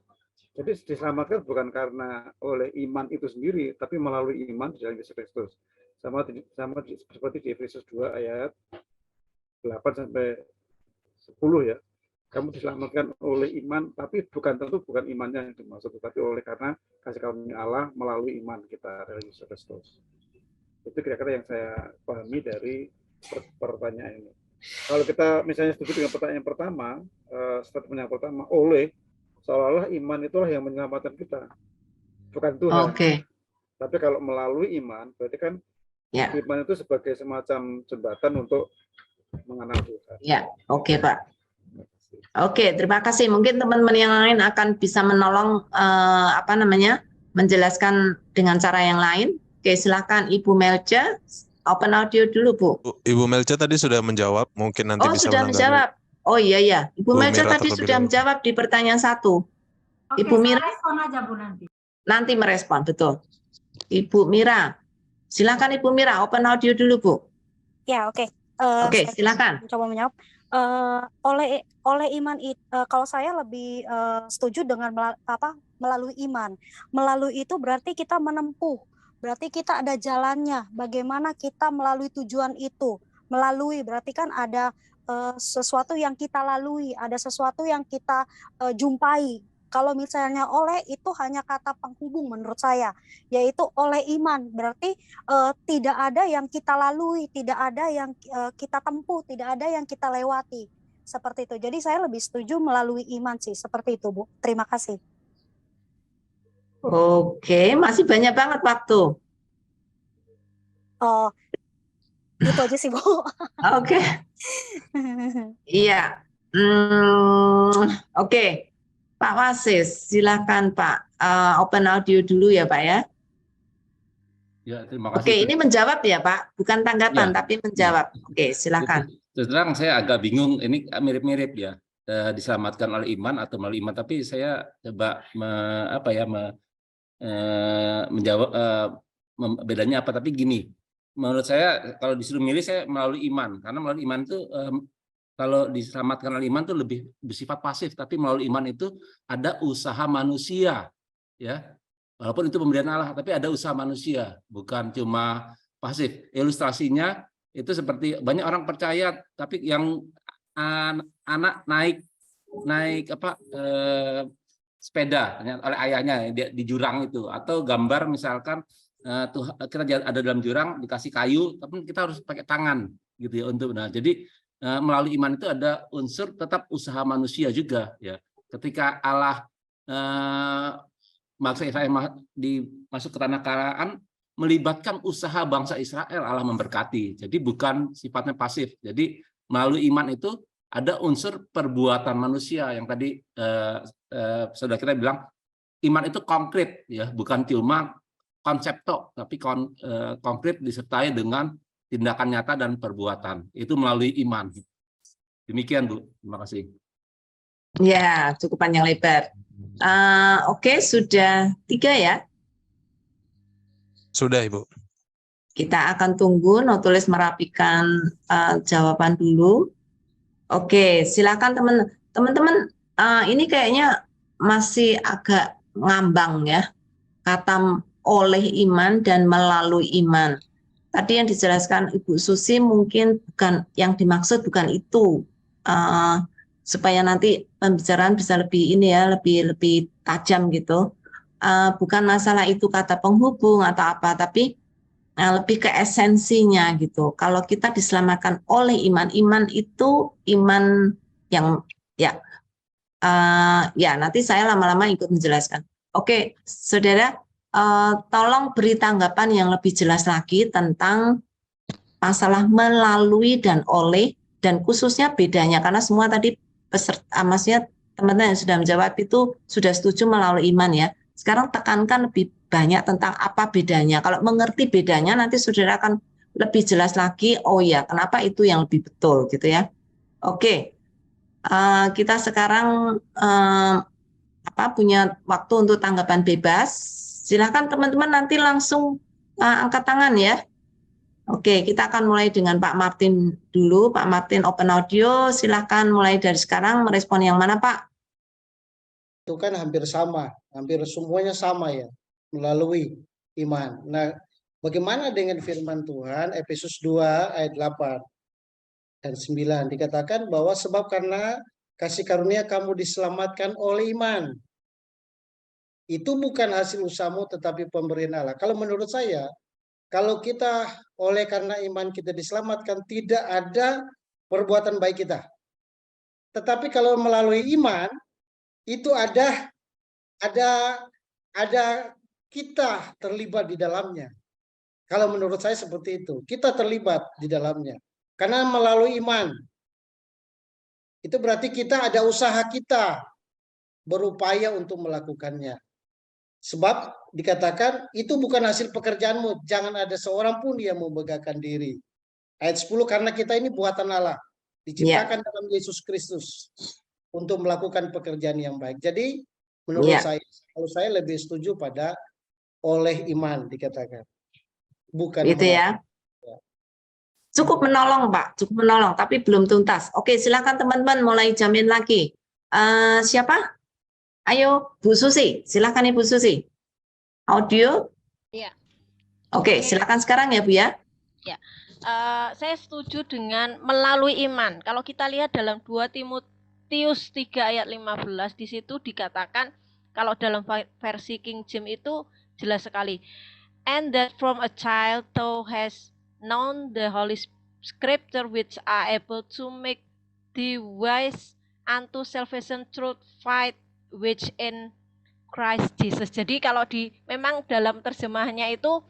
Jadi diselamatkan bukan karena oleh iman itu sendiri, tapi melalui iman di dalam Yesus Kristus. Sama seperti di Efesus 2 ayat 8 sampai 10 ya. Kamu diselamatkan oleh iman, tapi tentu bukan imannya yang dimaksud, tapi oleh karena kasih karunia Allah melalui iman kita dari Yesus Kristus. Itu kira-kira yang saya pahami dari pertanyaan ini. Kalau kita misalnya setuju dengan pertanyaan pertama, statement yang pertama, seolah-olah iman itulah yang menyelamatkan kita, bukan Tuhan. Oke. Tapi kalau melalui iman, berarti kan iman itu sebagai semacam jembatan untuk mengenal Tuhan. Ya, oke Pak. Oke, terima kasih. Mungkin teman-teman yang lain akan bisa menolong menjelaskan dengan cara yang lain. Oke, silakan Ibu Melja. Open audio dulu Bu. Ibu Melja tadi sudah menjawab, mungkin nanti bisa sudah menjawab. Oh iya. Ibu Melja tadi sudah menjawab di pertanyaan 1. Oke, Ibu Mira respon aja Bu nanti. Nanti merespon, betul. Ibu Mira, silakan Ibu Mira, open audio dulu Bu. Ya, oke. Oke, silakan. Coba menjawab. Oleh iman, kalau saya lebih setuju dengan melalui iman. Melalui itu berarti kita menempuh Berarti kita ada jalannya. Bagaimana kita melalui tujuan itu? Melalui berarti kan ada sesuatu yang kita lalui, ada sesuatu yang kita jumpai. Kalau misalnya oleh itu hanya kata penghubung menurut saya, yaitu oleh iman. Berarti tidak ada yang kita lalui, tidak ada yang kita tempuh, tidak ada yang kita lewati. Seperti itu. Jadi saya lebih setuju melalui iman sih, seperti itu, Bu. Terima kasih. Oke, masih banyak banget waktu. Itu aja sih, Bu. Oke. Iya. Oke. Pak Wasis, silakan Pak. Open audio dulu ya Pak ya. Ya, terima kasih. Oke, ini menjawab ya Pak, bukan tanggapan Ya. tapi menjawab. Oke, silakan. Terus terang saya agak bingung, ini mirip-mirip ya, diselamatkan oleh iman atau melalui iman, tapi saya coba menjawab bedanya apa. Tapi gini, menurut saya kalau disuruh milih saya melalui iman, karena melalui iman itu kalau diselamatkan oleh iman itu lebih bersifat pasif, tapi melalui iman itu ada usaha manusia, ya. Walaupun itu pemberian Allah, tapi ada usaha manusia, bukan cuma pasif. Ilustrasinya itu seperti banyak orang percaya, tapi yang anak naik sepeda oleh ayahnya di jurang itu, atau gambar misalkan kita ada dalam jurang dikasih kayu, tapi kita harus pakai tangan gitu ya untuk. Nah, jadi melalui iman itu ada unsur tetap usaha manusia juga ya. Ketika Allah bangsa Israel masuk ke tanah Kanaan, melibatkan usaha bangsa Israel, Allah memberkati. Jadi bukan sifatnya pasif. Jadi melalui iman itu ada unsur perbuatan manusia yang tadi saudara kita bilang iman itu konkret ya, bukan cuma konsep tok, tapi konkret disertai dengan tindakan nyata dan perbuatan. Itu melalui iman. Demikian Bu, terima kasih. Ya, cukup panjang lebar. Oke, sudah 3 ya? Sudah Ibu. Kita akan tunggu Notulis merapikan jawaban dulu. Oke, silakan teman-teman. Ini kayaknya masih agak ngambang ya, kata oleh iman dan melalui iman. Tadi yang dijelaskan Ibu Susi mungkin bukan yang dimaksud, bukan itu, supaya nanti pembicaraan bisa lebih ini ya, lebih tajam gitu. Bukan masalah itu kata penghubung atau apa, tapi lebih ke esensinya gitu. Kalau kita diselamatkan oleh iman, iman itu iman yang ya nanti saya lama-lama ikut menjelaskan. Oke, saudara, tolong beri tanggapan yang lebih jelas lagi tentang masalah melalui dan oleh, dan khususnya bedanya, karena semua tadi peserta, maksudnya teman-teman yang sudah menjawab itu sudah setuju melalui iman ya. Sekarang tekankan lebih banyak tentang apa bedanya. Kalau mengerti bedanya nanti saudara akan lebih jelas lagi, oh ya kenapa itu yang lebih betul gitu ya. Oke, kita sekarang punya waktu untuk tanggapan bebas. Silahkan teman-teman nanti langsung angkat tangan ya. Oke, kita akan mulai dengan Pak Martin dulu. Pak Martin open audio, silahkan mulai dari sekarang merespon yang mana Pak? Itu kan hampir sama, hampir semuanya sama ya, melalui iman. Nah, bagaimana dengan firman Tuhan Efesus 2 ayat 8 dan 9 dikatakan bahwa sebab karena kasih karunia kamu diselamatkan oleh iman. Itu bukan hasil usahamu tetapi pemberian Allah. Kalau menurut saya, kalau kita oleh karena iman kita diselamatkan, tidak ada perbuatan baik kita. Tetapi kalau melalui iman, itu ada kita terlibat di dalamnya. Kalau menurut saya seperti itu, kita terlibat di dalamnya. Karena melalui iman, itu berarti kita ada usaha kita berupaya untuk melakukannya. Sebab dikatakan itu bukan hasil pekerjaanmu, jangan ada seorang pun yang membanggakan diri. Ayat 10, karena kita ini buatan Allah, diciptakan dalam Yesus Kristus untuk melakukan pekerjaan yang baik. Jadi menurut saya, kalau saya lebih setuju pada oleh iman dikatakan. Bukan itu ya. Cukup menolong Pak, cukup menolong, tapi belum tuntas. Oke, silakan teman-teman mulai jamin lagi. Siapa? Ayo Bu Susi, silakan Ibu Susi. Audio. Iya. Oke, silakan sekarang ya Bu ya. Ya, saya setuju dengan melalui iman. Kalau kita lihat dalam 2 Timotius 3 ayat 15, di situ dikatakan, kalau dalam versi King James itu jelas sekali. And that from a child thou hast known the Holy Scripture, which are able to make thee wise unto salvation through faith which in Christ Jesus. Jadi kalau memang dalam terjemahannya itu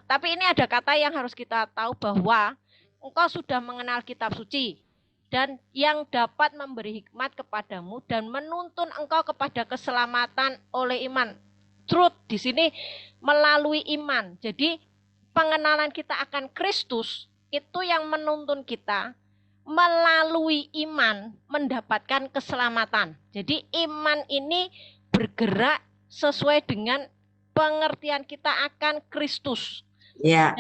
tapi ini ada kata yang harus kita tahu, bahwa engkau sudah mengenal kitab suci dan yang dapat memberi hikmat kepadamu dan menuntun engkau kepada keselamatan oleh iman. Truth di sini melalui iman. Jadi pengenalan kita akan Kristus itu yang menuntun kita melalui iman mendapatkan keselamatan. Jadi iman ini bergerak sesuai dengan pengertian kita akan Kristus. Ya.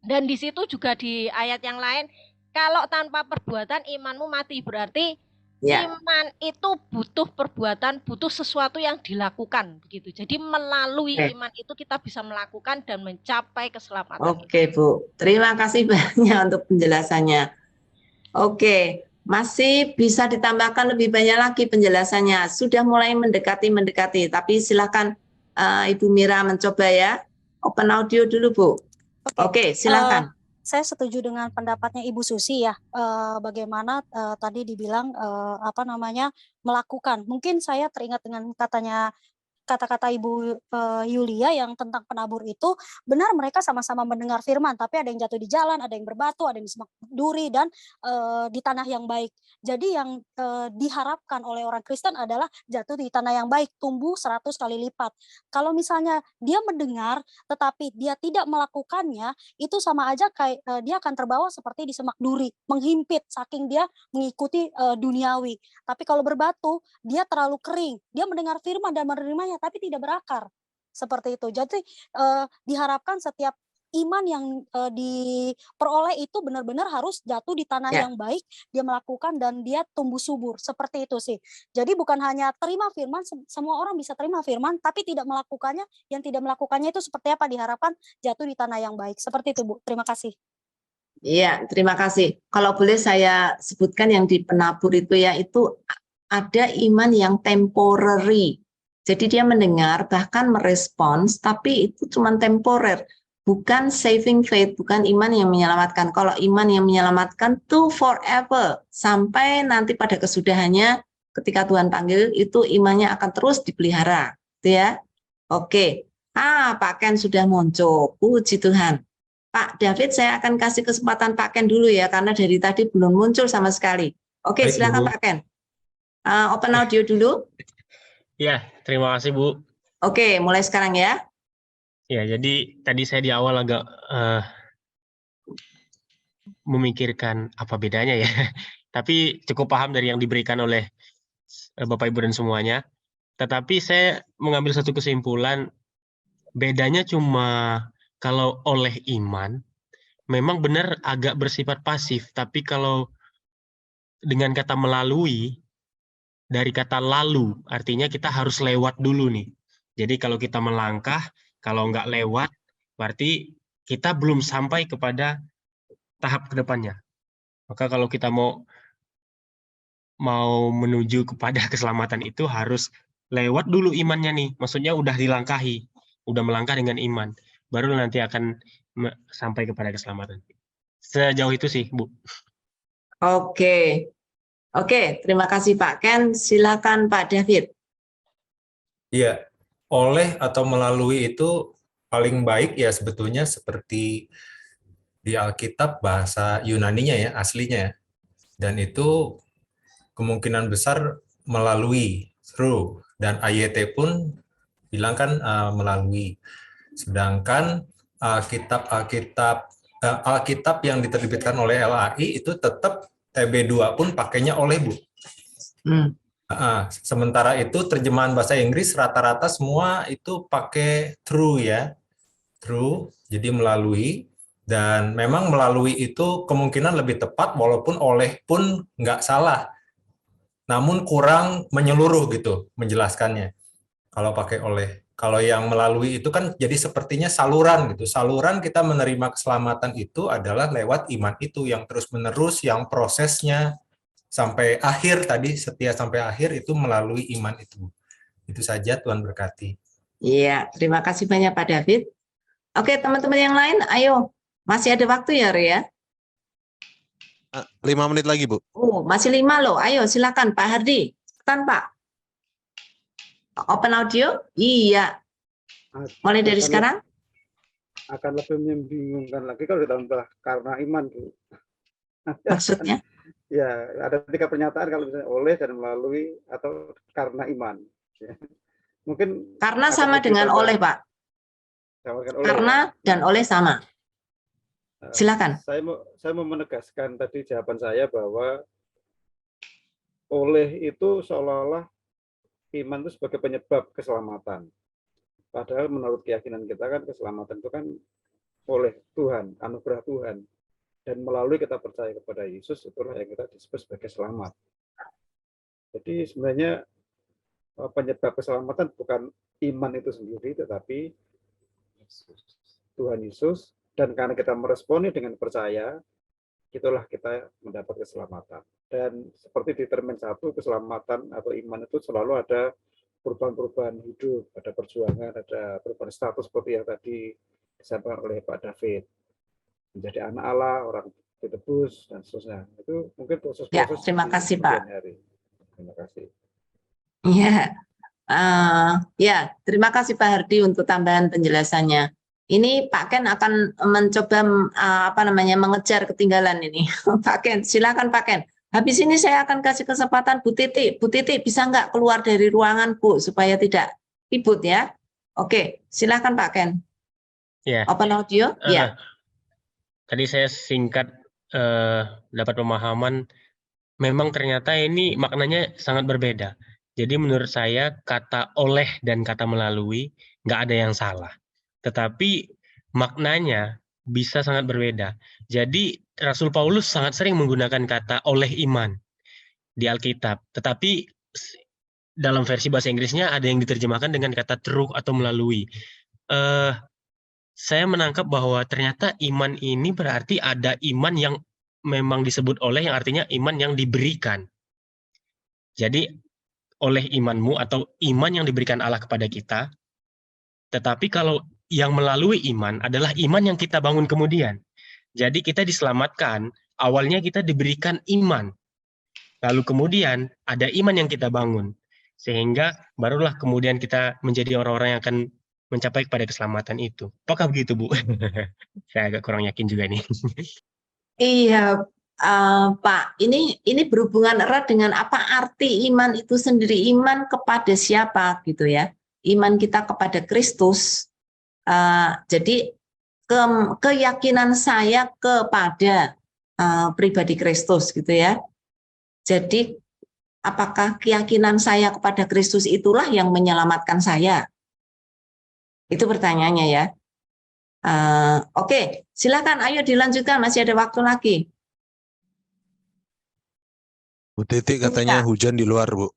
Dan di situ juga di ayat yang lain, kalau tanpa perbuatan imanmu mati, berarti iman itu butuh perbuatan, butuh sesuatu yang dilakukan begitu. Jadi melalui iman itu kita bisa melakukan dan mencapai keselamatan. Oke, Bu. Terima kasih banyak untuk penjelasannya. Oke, masih bisa ditambahkan lebih banyak lagi penjelasannya. Sudah mulai mendekati, tapi silakan Ibu Mira mencoba ya. Open audio dulu, Bu. Oke, silakan. Saya setuju dengan pendapatnya Ibu Susi ya. Bagaimana tadi dibilang melakukan. Mungkin saya teringat dengan kata-kata Ibu Yulia yang tentang penabur itu, benar mereka sama-sama mendengar firman, tapi ada yang jatuh di jalan, ada yang berbatu, ada yang di semak duri, dan di tanah yang baik. Jadi yang diharapkan oleh orang Kristen adalah jatuh di tanah yang baik, tumbuh 100 kali lipat. Kalau misalnya dia mendengar, tetapi dia tidak melakukannya, itu sama aja kayak dia akan terbawa seperti di semak duri, menghimpit, saking dia mengikuti duniawi. Tapi kalau berbatu, dia terlalu kering, dia mendengar firman dan menerimanya, tapi tidak berakar seperti itu. Jadi diharapkan setiap iman yang diperoleh itu benar-benar harus jatuh di tanah yang baik, dia melakukan dan dia tumbuh subur, seperti itu sih. Jadi bukan hanya terima firman, semua orang bisa terima firman, tapi tidak melakukannya. Yang tidak melakukannya itu seperti apa? Diharapkan jatuh di tanah yang baik, seperti itu, Bu. Terima kasih. Iya, terima kasih. Kalau boleh saya sebutkan yang di penabur itu ya, itu ada iman yang temporary. Jadi dia mendengar, bahkan merespons, tapi itu cuma temporer. Bukan saving faith, bukan iman yang menyelamatkan. Kalau iman yang menyelamatkan itu forever. Sampai nanti pada kesudahannya, ketika Tuhan panggil, itu imannya akan terus dipelihara. Gitu ya. Oke. Pak Ken sudah muncul. Puji Tuhan. Pak David, saya akan kasih kesempatan Pak Ken dulu ya, karena dari tadi belum muncul sama sekali. Oke, silakan Pak Ken. Open audio dulu. Ya, terima kasih Bu. Oke, mulai sekarang ya. Ya, jadi tadi saya di awal agak memikirkan apa bedanya ya. Tapi cukup paham dari yang diberikan oleh Bapak Ibu dan semuanya. Tetapi saya mengambil satu kesimpulan, bedanya cuma kalau oleh iman, memang benar agak bersifat pasif. Tapi kalau dengan kata melalui, dari kata lalu, artinya kita harus lewat dulu nih. Jadi kalau kita melangkah, kalau nggak lewat, berarti kita belum sampai kepada tahap kedepannya. Maka kalau kita mau menuju kepada keselamatan itu harus lewat dulu imannya nih. Maksudnya udah dilangkahi, udah melangkah dengan iman. Baru nanti akan sampai kepada keselamatan. Sejauh itu sih, Bu. Oke. Oke, terima kasih Pak Ken. Silakan Pak David. Iya, oleh atau melalui itu paling baik ya sebetulnya seperti di Alkitab bahasa Yunaninya ya, aslinya ya. Dan itu kemungkinan besar melalui, through. Dan AYT pun bilang kan melalui. Sedangkan Alkitab yang diterbitkan oleh LAI itu tetap TB2 pun pakainya oleh, Bu. Sementara itu terjemahan bahasa Inggris rata-rata semua itu pakai through ya. Through, jadi melalui. Dan memang melalui itu kemungkinan lebih tepat walaupun oleh pun nggak salah. Namun kurang menyeluruh gitu menjelaskannya kalau pakai oleh. Kalau yang melalui itu kan jadi sepertinya saluran gitu. Saluran kita menerima keselamatan itu adalah lewat iman itu yang terus-menerus, yang prosesnya sampai akhir tadi, setia sampai akhir itu melalui iman itu. Itu saja, Tuhan berkati. Iya, terima kasih banyak Pak David. Oke, teman-teman yang lain, ayo. Masih ada waktu ya, Ria? 5 menit lagi, Bu. Oh, masih 5 loh. Ayo, silakan Pak Hardi. Cepetan, Pak. Open audio? Iya. Mulai dari sekarang? Akan lebih membingungkan lagi kalau ditambah karena iman, Bu. Maksudnya? Ya, ada 3 pernyataan kalau misalnya oleh dan melalui atau karena iman. Ya. Mungkin karena sama dengan oleh, Pak. Oleh, karena dan oleh sama. Silakan. Saya mau menegaskan tadi jawaban saya bahwa oleh itu seolah-olah iman itu sebagai penyebab keselamatan. Padahal menurut keyakinan kita kan keselamatan itu kan oleh Tuhan, anugerah Tuhan. Dan melalui kita percaya kepada Yesus, itulah yang kita disebut sebagai selamat. Jadi sebenarnya penyebab keselamatan bukan iman itu sendiri, tetapi Tuhan Yesus. Dan karena kita meresponi dengan percaya, itulah kita mendapat keselamatan. Dan seperti di termin 1, keselamatan atau iman itu selalu ada perubahan-perubahan hidup, ada perjuangan, ada perubahan status seperti yang tadi disampaikan oleh Pak David. Menjadi anak Allah, orang ditebus, dan seterusnya. Itu mungkin proses-proses. Ya, terima kasih Pak. Hari. Terima kasih. Ya, ya, terima kasih Pak Hardi untuk tambahan penjelasannya. Ini Pak Ken akan mencoba mengejar ketinggalan ini. Pak Ken, silakan Pak Ken. Habis ini saya akan kasih kesempatan Bu Titi. Bu Titi bisa nggak keluar dari ruangan Bu supaya tidak ribut ya? Oke, silakan Pak Ken. Ya. Open audio? Ya. Tadi saya singkat dapat pemahaman. Memang ternyata ini maknanya sangat berbeda. Jadi menurut saya kata oleh dan kata melalui nggak ada yang salah. Tetapi maknanya bisa sangat berbeda. Jadi Rasul Paulus sangat sering menggunakan kata oleh iman di Alkitab. Tetapi dalam versi bahasa Inggrisnya ada yang diterjemahkan dengan kata through atau melalui. Saya menangkap bahwa ternyata iman ini berarti ada iman yang memang disebut oleh, yang artinya iman yang diberikan. Jadi oleh imanmu atau iman yang diberikan Allah kepada kita. Tetapi kalau yang melalui iman adalah iman yang kita bangun kemudian. Jadi kita diselamatkan, awalnya kita diberikan iman. Lalu kemudian ada iman yang kita bangun. Sehingga barulah kemudian kita menjadi orang-orang yang akan mencapai kepada keselamatan itu. Apakah begitu, Bu? Saya agak kurang yakin juga nih. Iya, Pak. Ini berhubungan erat dengan apa arti iman itu sendiri. Iman kepada siapa gitu ya? Iman kita kepada Kristus. Jadi keyakinan saya kepada pribadi Kristus gitu ya. Jadi apakah keyakinan saya kepada Kristus itulah yang menyelamatkan saya? Itu pertanyaannya ya. Oke, silakan ayo dilanjutkan, masih ada waktu lagi. Bu Titi katanya hujan di luar, Bu.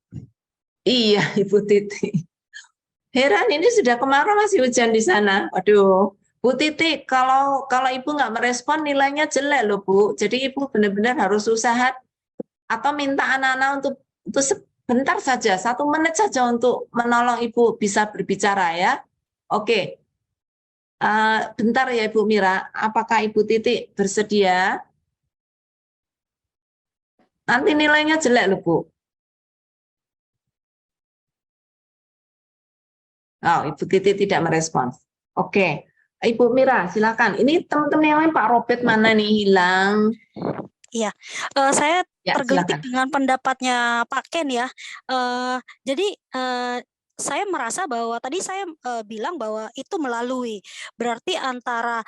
Iya, Ibu Titi. Heran ini sudah kemarau masih hujan di sana. Waduh, Bu Titi, kalau Ibu nggak merespon nilainya jelek loh Bu. Jadi Ibu benar-benar harus usaha atau minta anak-anak untuk sebentar saja, 1 menit saja untuk menolong Ibu bisa berbicara ya. Oke, bentar ya Ibu Mira, apakah Ibu Titi bersedia? Nanti nilainya jelek loh Bu. Oh, Ibu Titi tidak merespons. Oke, Ibu Mira silakan. Ini teman-teman yang lain, Pak Robert mana nih hilang? Iya, saya tergelitik silakan. dengan pendapatnya Pak Ken ya. Jadi saya merasa bahwa tadi saya bilang bahwa itu melalui, berarti antara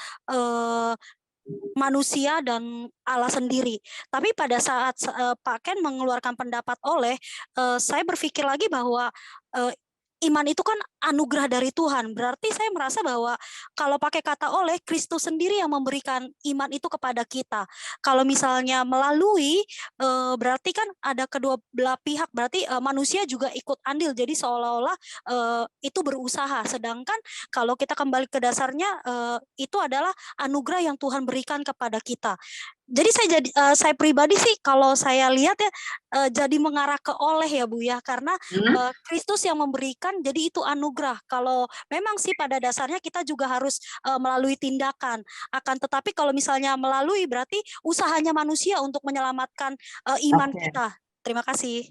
manusia dan Allah sendiri. Tapi pada saat Pak Ken mengeluarkan pendapat oleh, saya berpikir lagi bahwa iman itu kan anugerah dari Tuhan. Berarti saya merasa bahwa kalau pakai kata oleh, Kristus sendiri yang memberikan iman itu kepada kita. Kalau misalnya melalui, berarti kan ada kedua belah pihak, berarti manusia juga ikut andil. Jadi seolah-olah itu berusaha. Sedangkan kalau kita kembali ke dasarnya, itu adalah anugerah yang Tuhan berikan kepada kita. Jadi saya pribadi sih kalau saya lihat ya jadi mengarah ke oleh ya Bu ya, karena Kristus yang memberikan, jadi itu anugerah. Kalau memang sih pada dasarnya kita juga harus melalui tindakan. Akan tetapi kalau misalnya melalui, berarti usahanya manusia untuk menyelamatkan iman kita. Terima kasih.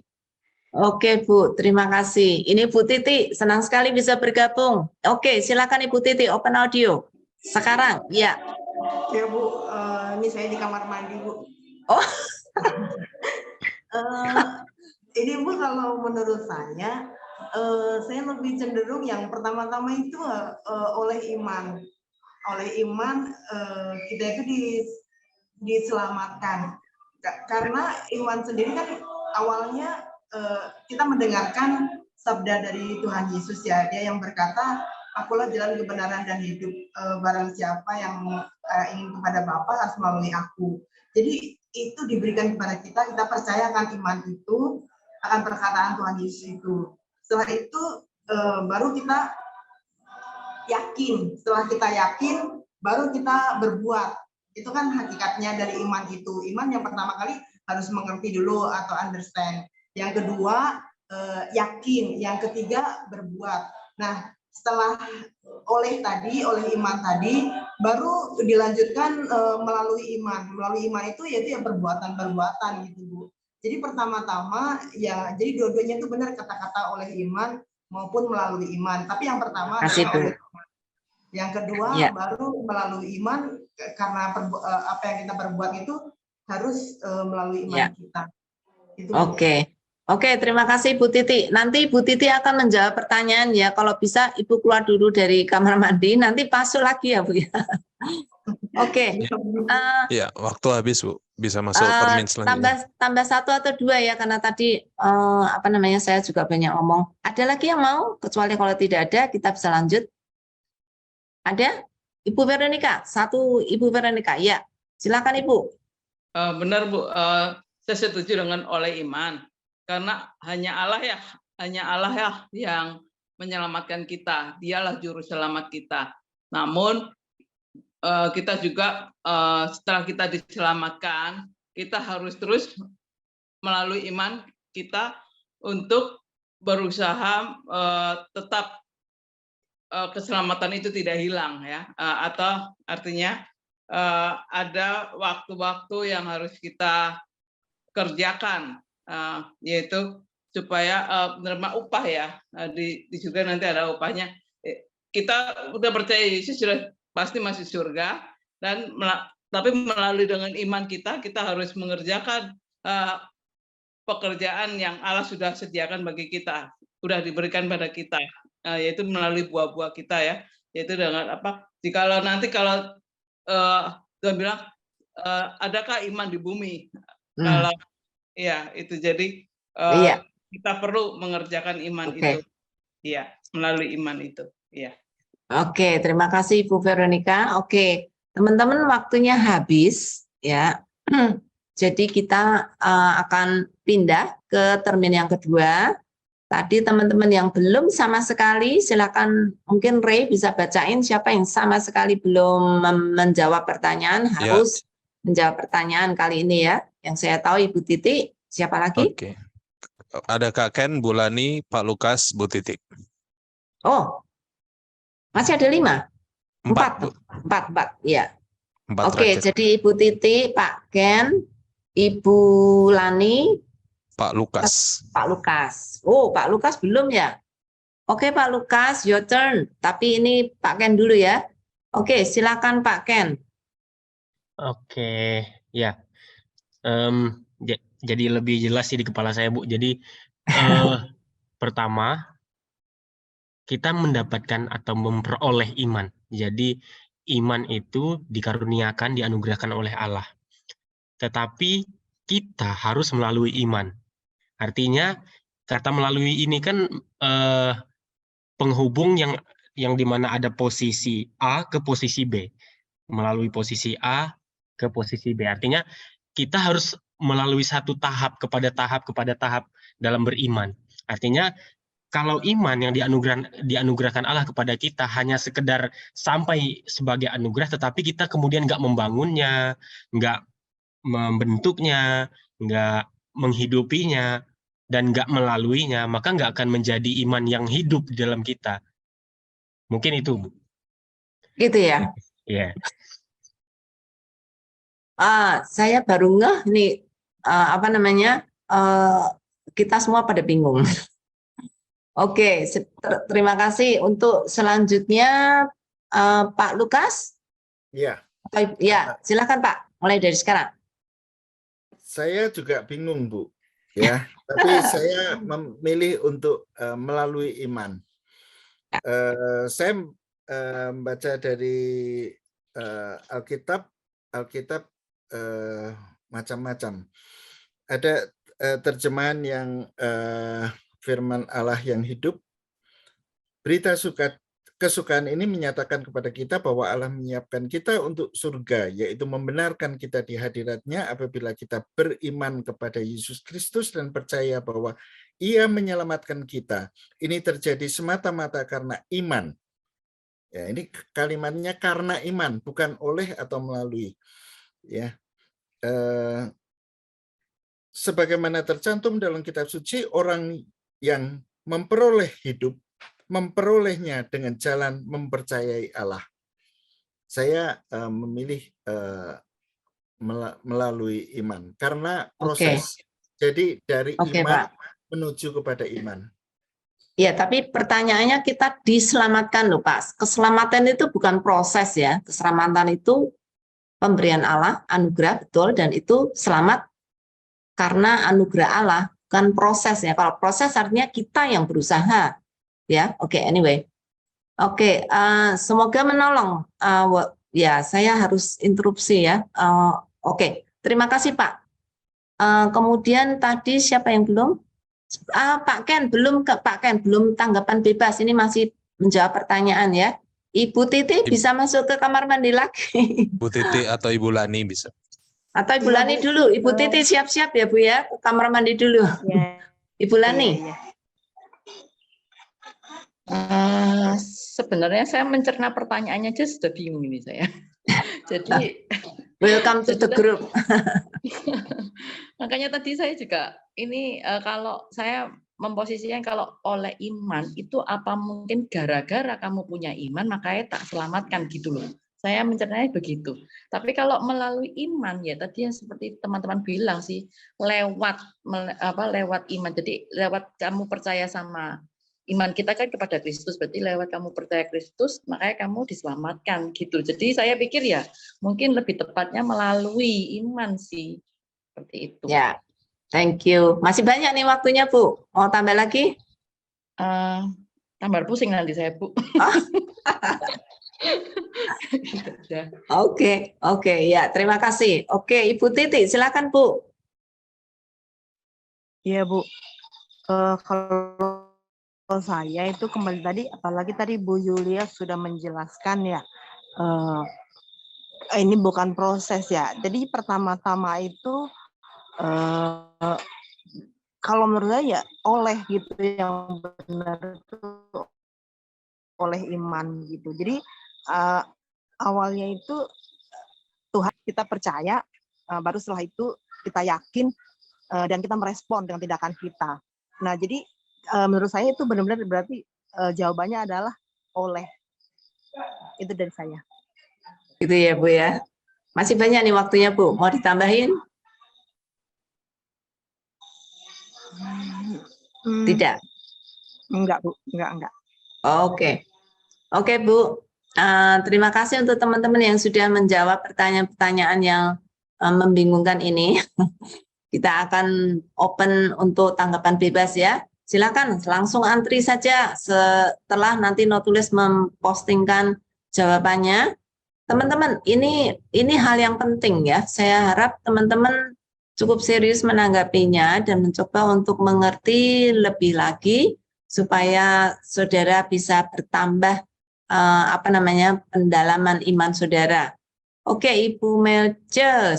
Oke Bu, terima kasih. Ini Bu Titi, senang sekali bisa bergabung. Oke, silakan Ibu Titi, open audio. Sekarang, ya. Ya Bu, ini saya di kamar mandi Bu. Oh. Ini Bu, kalau menurut saya lebih cenderung yang pertama-tama itu oleh iman. Oleh iman kita itu diselamatkan. Karena iman sendiri kan awalnya kita mendengarkan sabda dari Tuhan Yesus ya, Dia yang berkata, Akulah jalan kebenaran dan hidup. Barang siapa yang ingin kepada Bapa harus melalui aku. Jadi itu diberikan kepada kita percayakan iman itu akan perkataan Tuhan Yesus itu. Setelah itu baru kita yakin. Setelah kita yakin, baru kita berbuat. Itu kan hakikatnya dari iman itu. Iman yang pertama kali harus mengerti dulu atau understand. Yang kedua yakin. Yang ketiga berbuat. Nah, setelah oleh iman tadi, baru dilanjutkan melalui iman. Melalui iman itu yaitu yang perbuatan-perbuatan gitu Bu. Jadi pertama-tama ya, jadi dua-duanya itu benar kata-kata oleh iman maupun melalui iman. Tapi yang pertama adalah oleh iman. Yang kedua baru melalui iman, karena apa yang kita perbuat itu harus melalui iman kita. Oke, terima kasih Bu Titi. Nanti Bu Titi akan menjawab pertanyaan ya. Kalau bisa Ibu keluar dulu dari kamar mandi, nanti pasuk lagi ya Bu ya. Oke. Ya, waktu habis Bu. Bisa masuk permin selanjutnya. Tambah 1 atau 2 ya, karena tadi saya juga banyak ngomong. Ada lagi yang mau? Kecuali kalau tidak ada, kita bisa lanjut. Ada? Ibu Veronica, Ibu Veronica. Ya, silakan Ibu. Benar Bu, saya setuju dengan oleh iman. Karena hanya Allah ya yang menyelamatkan kita. Dialah juru selamat kita. Namun kita juga setelah kita diselamatkan, kita harus terus melalui iman kita untuk berusaha tetap keselamatan itu tidak hilang ya. Atau artinya ada waktu-waktu yang harus kita kerjakan. Yaitu supaya menerima upah ya, di surga nanti ada upahnya. Kita udah percaya Yesus sudah pasti masuk surga, dan tapi melalui dengan iman kita harus mengerjakan pekerjaan yang Allah sudah sediakan bagi kita, sudah diberikan pada kita, yaitu melalui buah-buah kita ya, yaitu dengan apa? Kalau Tuhan bilang adakah iman di bumi? Kalau ya, itu jadi kita perlu mengerjakan iman itu, ya, melalui iman itu, ya. Oke, terima kasih Ibu Veronica. Oke, teman-teman, waktunya habis, ya. Jadi kita akan pindah ke termin yang kedua. Tadi teman-teman yang belum sama sekali, silakan mungkin Ray bisa bacain siapa yang sama sekali belum menjawab pertanyaan, harus menjawab pertanyaan kali ini ya. Yang saya tahu Ibu Titi, siapa lagi? Oke. Ada Kak Ken, Bulani, Pak Lukas, Bu Titi. Oh, masih ada 5? 4, ya. 4 Oke, jadi Ibu Titi, Pak Ken, Ibu Lani, Pak Lukas. Pak Lukas. Oh, Pak Lukas belum ya? Oke, Pak Lukas, your turn. Tapi ini Pak Ken dulu ya. Oke, silakan Pak Ken. Oke, ya. Jadi lebih jelas sih di kepala saya, Bu. Jadi pertama, kita mendapatkan atau memperoleh iman. Jadi iman itu dikaruniakan, dianugerahkan oleh Allah. Tetapi kita harus melalui iman. Artinya kata melalui ini kan penghubung yang dimana ada posisi A ke posisi B, melalui posisi A ke posisi B. Artinya kita harus melalui satu tahap kepada tahap dalam beriman. Artinya kalau iman yang dianugerahkan Allah kepada kita hanya sekedar sampai sebagai anugerah, tetapi kita kemudian nggak membangunnya, nggak membentuknya, nggak menghidupinya, dan nggak melaluinya, maka nggak akan menjadi iman yang hidup di dalam kita. Mungkin itu, Bu. Gitu ya. Iya. Saya baru ngeh nih, kita semua pada bingung. Oke, terima kasih. Untuk selanjutnya Pak Lukas. Iya. Ya, silakan Pak. Mulai dari sekarang. Saya juga bingung, Bu. Ya, tapi saya memilih untuk melalui iman. Saya membaca dari Alkitab macam-macam. Ada terjemahan yang firman Allah yang hidup. Berita kesukaan ini menyatakan kepada kita bahwa Allah menyiapkan kita untuk surga, yaitu membenarkan kita di hadirat-Nya apabila kita beriman kepada Yesus Kristus dan percaya bahwa Ia menyelamatkan kita. Ini terjadi semata-mata karena iman. Ya, ini kalimatnya karena iman, bukan oleh atau melalui. Ya. Sebagaimana tercantum dalam kitab suci, orang yang memperoleh hidup, memperolehnya dengan jalan mempercayai Allah. Saya memilih melalui iman karena proses. Jadi dari iman menuju kepada iman. Ya, tapi pertanyaannya kita diselamatkan loh Pak. Keselamatan itu bukan proses ya. Keselamatan itu pemberian Allah, anugerah, betul, dan itu selamat karena anugerah Allah, bukan proses ya. Kalau proses artinya kita yang berusaha. Ya, oke, anyway. Oke, semoga menolong. Ya, saya harus interupsi ya. Oke, terima kasih Pak. Kemudian tadi siapa yang belum? Pak Ken, belum tanggapan bebas. Ini masih menjawab pertanyaan ya. Ibu Titi bisa masuk ke kamar mandi lagi. Bu Titi atau Ibu Lani bisa. Atau Ibu Lani dulu. Ibu Titi siap-siap ya Bu ya, ke kamar mandi dulu. Ya. Ibu Lani. Sebenarnya saya mencerna pertanyaannya aja sudah bingung ini saya. Jadi welcome to the group. Makanya tadi saya juga ini kalau saya memposisikan kalau oleh iman itu apa mungkin gara-gara kamu punya iman makanya tak selamatkan gitu loh. Saya mencernanya begitu. Tapi kalau melalui iman ya tadi yang seperti teman-teman bilang sih lewat iman. Jadi lewat kamu percaya sama iman kita kan kepada Kristus, berarti lewat kamu percaya Kristus, makanya kamu diselamatkan gitu. Jadi saya pikir ya mungkin lebih tepatnya melalui iman sih, seperti itu. Ya, thank you. Masih banyak nih waktunya Bu. Mau tambah lagi? Tambah pusing nanti saya Bu. Oke, ya terima kasih. Oke, Ibu Titi, silakan Bu. Iya Bu. Kalau saya itu kembali tadi, apalagi tadi Bu Yulia sudah menjelaskan ya, ini bukan proses ya. Jadi pertama-tama itu kalau menurut saya ya oleh gitu yang benar itu oleh iman gitu. Jadi awalnya itu Tuhan kita percaya, baru setelah itu kita yakin dan kita merespon dengan tindakan kita. Nah jadi menurut saya itu benar-benar berarti jawabannya adalah oleh. Itu dari saya. Gitu ya Bu ya. Masih banyak nih waktunya Bu. Mau ditambahin? Tidak? Enggak Bu, enggak. Oke Bu. Terima kasih untuk teman-teman yang sudah menjawab pertanyaan-pertanyaan yang membingungkan ini. Kita akan open untuk tanggapan bebas ya. Silakan langsung antri saja setelah nanti Notulis mempostingkan jawabannya. Teman-teman, ini hal yang penting ya. Saya harap teman-teman cukup serius menanggapinya dan mencoba untuk mengerti lebih lagi supaya saudara bisa bertambah pendalaman iman saudara. Oke, Ibu Melce,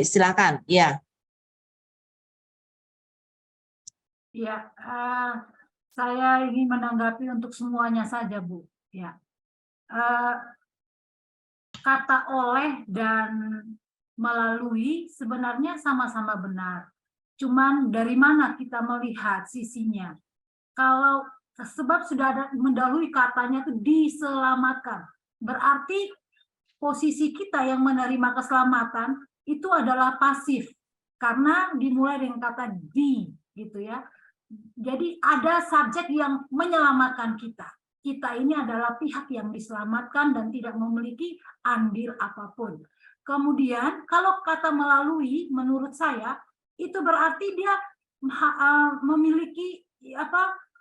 silakan. Ya. Ya, saya ingin menanggapi untuk semuanya saja, Bu. Ya, kata oleh dan melalui sebenarnya sama-sama benar. Cuman dari mana kita melihat sisinya? Kalau sebab sudah ada mendahului katanya itu diselamatkan, berarti posisi kita yang menerima keselamatan itu adalah pasif karena dimulai dengan kata di, gitu ya. Jadi ada subjek yang menyelamatkan kita. Kita ini adalah pihak yang diselamatkan dan tidak memiliki andil apapun. Kemudian kalau kata melalui, menurut saya itu berarti dia memiliki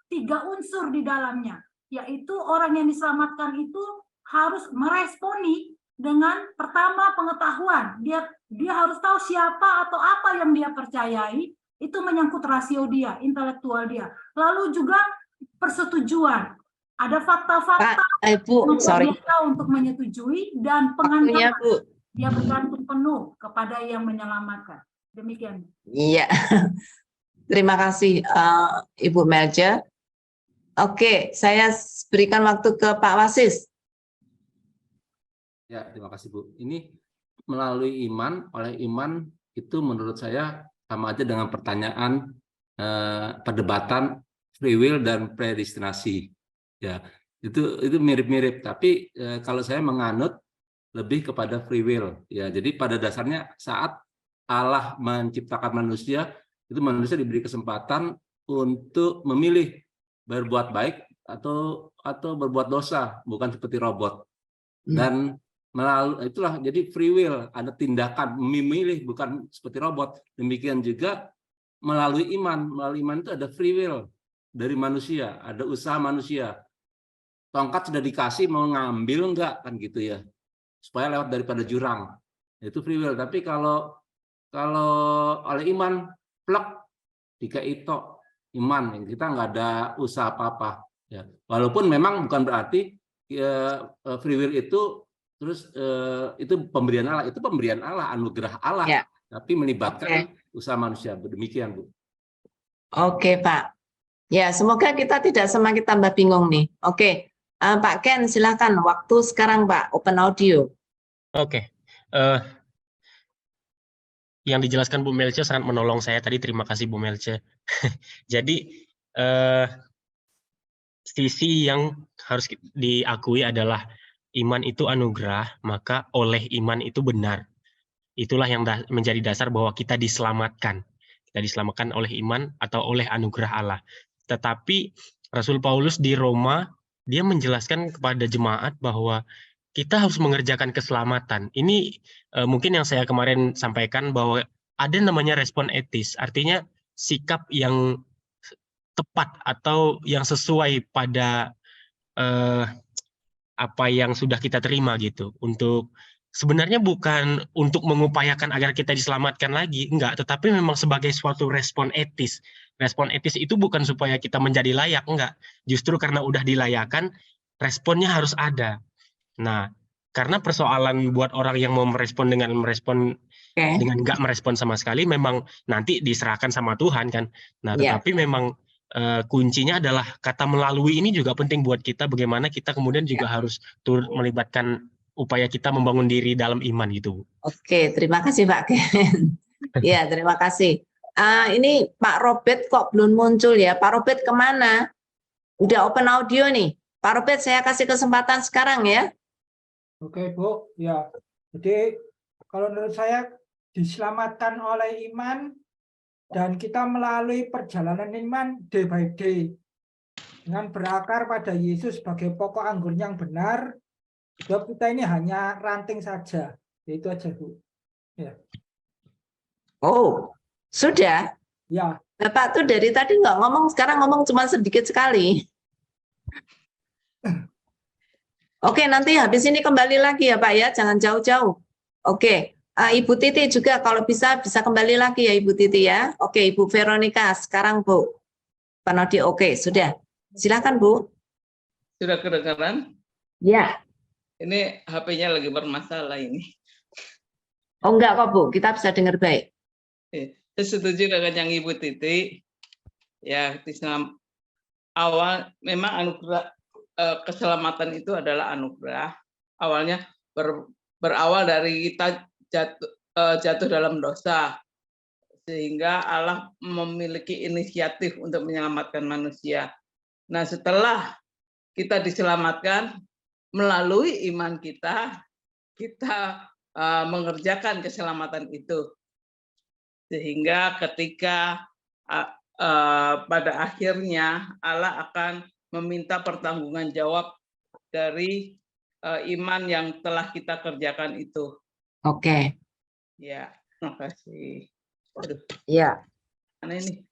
tiga unsur di dalamnya, yaitu orang yang diselamatkan itu harus meresponi dengan pertama pengetahuan. Dia harus tahu siapa atau apa yang dia percayai, itu menyangkut rasio dia, intelektual dia. Lalu juga persetujuan. Ada fakta-fakta untuk menyetujui dan pengantaran. Dia bergantung penuh kepada yang menyelamatkan. Demikian. Iya. Terima kasih Ibu Melce. Oke, saya berikan waktu ke Pak Wasis. Ya, terima kasih Bu. Ini melalui iman, oleh iman itu menurut saya sama aja dengan pertanyaan perdebatan free will dan predestinasi. Ya, itu mirip-mirip. Tapi kalau saya menganut lebih kepada free will. Ya, jadi pada dasarnya saat Allah menciptakan manusia, itu manusia diberi kesempatan untuk memilih berbuat baik atau berbuat dosa, bukan seperti robot. Dan melalui itulah jadi free will, ada tindakan memilih bukan seperti robot. Demikian juga melalui iman itu ada free will dari manusia, ada usaha manusia. Tongkat sudah dikasih, mau ngambil enggak, kan gitu ya, supaya lewat daripada jurang, itu free will. Tapi kalau oleh iman plek dikai ito iman, kita nggak ada usaha apa-apa ya. Walaupun memang bukan berarti free will itu terus itu pemberian Allah, anugerah Allah ya. Tapi melibatkan usaha manusia. Demikian Bu. Oke Pak. Ya, semoga kita tidak semakin tambah bingung nih. Oke. Pak Ken, silakan. Waktu sekarang Pak, open audio. Oke. Yang dijelaskan Bu Melce sangat menolong saya tadi. Terima kasih Bu Melce. Jadi sisi yang harus diakui adalah iman itu anugerah, maka oleh iman itu benar. Itulah yang menjadi dasar bahwa kita diselamatkan. Kita diselamatkan oleh iman atau oleh anugerah Allah. Tetapi Rasul Paulus di Roma, dia menjelaskan kepada jemaat bahwa kita harus mengerjakan keselamatan. Ini mungkin yang saya kemarin sampaikan bahwa ada namanya respon etis, artinya sikap yang tepat atau yang sesuai pada apa yang sudah kita terima gitu. Untuk sebenarnya bukan untuk mengupayakan agar kita diselamatkan lagi, enggak, tetapi memang sebagai suatu respon etis. Respon etis itu bukan supaya kita menjadi layak, enggak. Justru karena udah dilayakan, responnya harus ada. Nah, karena persoalan buat orang yang mau merespon dengan dengan enggak merespon sama sekali, memang nanti diserahkan sama Tuhan kan. Nah, tetapi memang kuncinya adalah kata melalui ini juga penting buat kita, bagaimana kita kemudian juga harus turut melibatkan upaya kita membangun diri dalam iman gitu. Oke, terima kasih Pak Ken. Ya, terima kasih. Ini Pak Robert kok belum muncul ya? Pak Robert kemana? Udah open audio nih. Pak Robert, saya kasih kesempatan sekarang ya. Oke Bu, ya. Jadi kalau menurut saya diselamatkan oleh iman dan kita melalui perjalanan iman day by day dengan berakar pada Yesus sebagai pokok anggur yang benar. Hidup kita ini hanya ranting saja. Itu aja Bu. Ya. Oh, sudah? Ya. Bapak tuh dari tadi nggak ngomong, sekarang ngomong cuma sedikit sekali. Oke, nanti habis ini kembali lagi ya Pak ya, jangan jauh-jauh. Oke, Ibu Titi juga kalau bisa kembali lagi ya Ibu Titi ya. Oke, Ibu Veronica sekarang Bu. Panodi, oke, sudah. Silakan Bu. Sudah kedengaran? Ya. Ini HP-nya lagi bermasalah ini. Oh enggak kok Bu, kita bisa dengar baik. Saya setuju dengan yang Ibu Titi. Ya, awal memang anugerah keselamatan itu adalah anugerah. Awalnya berawal dari kita jatuh dalam dosa, sehingga Allah memiliki inisiatif untuk menyelamatkan manusia. Nah, setelah kita diselamatkan melalui iman kita mengerjakan keselamatan itu, sehingga ketika pada akhirnya Allah akan meminta pertanggungan jawab dari iman yang telah kita kerjakan itu. Oke. Ya, terima kasih. Aduh, Ya. mana ini?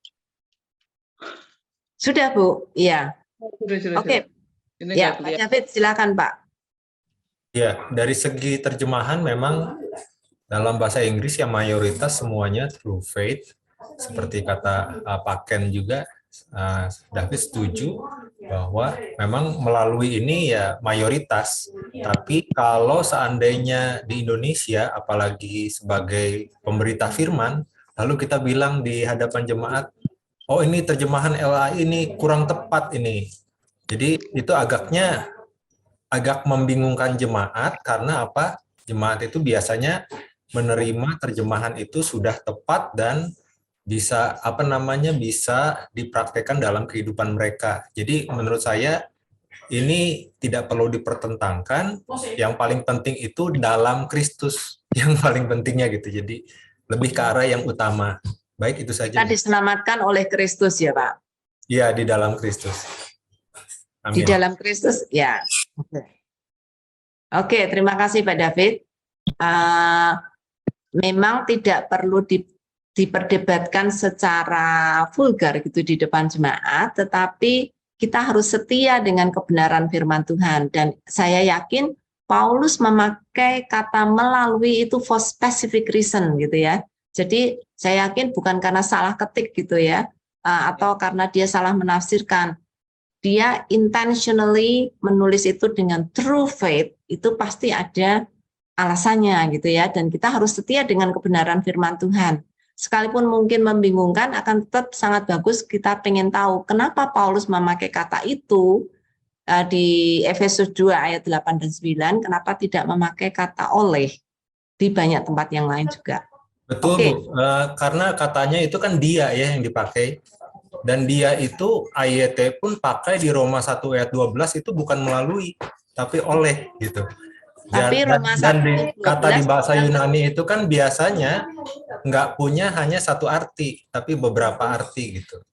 Sudah Bu, iya. Sudah. Oke. Ini Ya, nggak Pak kelihatan. David, silakan Pak. Ya, dari segi terjemahan memang dalam bahasa Inggris yang mayoritas semuanya true faith, seperti kata Pak Ken juga, David setuju bahwa memang melalui ini ya mayoritas. Tapi kalau seandainya di Indonesia, apalagi sebagai pemberita firman, lalu kita bilang di hadapan jemaat, oh ini terjemahan LAI ini kurang tepat ini. Jadi itu agak membingungkan jemaat karena apa? Jemaat itu biasanya menerima terjemahan itu sudah tepat dan bisa bisa dipraktekkan dalam kehidupan mereka. Jadi menurut saya ini tidak perlu dipertentangkan. Yang paling penting itu dalam Kristus yang paling pentingnya gitu. Jadi lebih ke arah yang utama. Baik, itu saja. Kita diselamatkan oleh Kristus ya Pak. Iya, di dalam Kristus. Di Amin. dalam Kristus, ya. Oke, terima kasih Pak David. Memang tidak perlu diperdebatkan secara vulgar gitu di depan jemaat, tetapi kita harus setia dengan kebenaran firman Tuhan. Dan saya yakin Paulus memakai kata melalui itu for specific reason gitu ya. Jadi saya yakin bukan karena salah ketik gitu ya, atau karena dia salah menafsirkan. Dia intentionally menulis itu dengan true faith, itu pasti ada alasannya gitu ya, dan kita harus setia dengan kebenaran firman Tuhan. Sekalipun mungkin membingungkan, akan tetap sangat bagus kita pengen tahu kenapa Paulus memakai kata itu di Efesus 2 ayat 8 dan 9, kenapa tidak memakai kata oleh di banyak tempat yang lain juga. Betul, Oke. Bu. Karena katanya itu kan dia ya yang dipakai. Dan dia itu AYT pun pakai di Roma 1 ayat 12 itu bukan melalui, tapi oleh gitu. Tapi Roma 1 kata di bahasa Yunani itu kan biasanya nggak punya hanya satu arti, tapi beberapa arti gitu.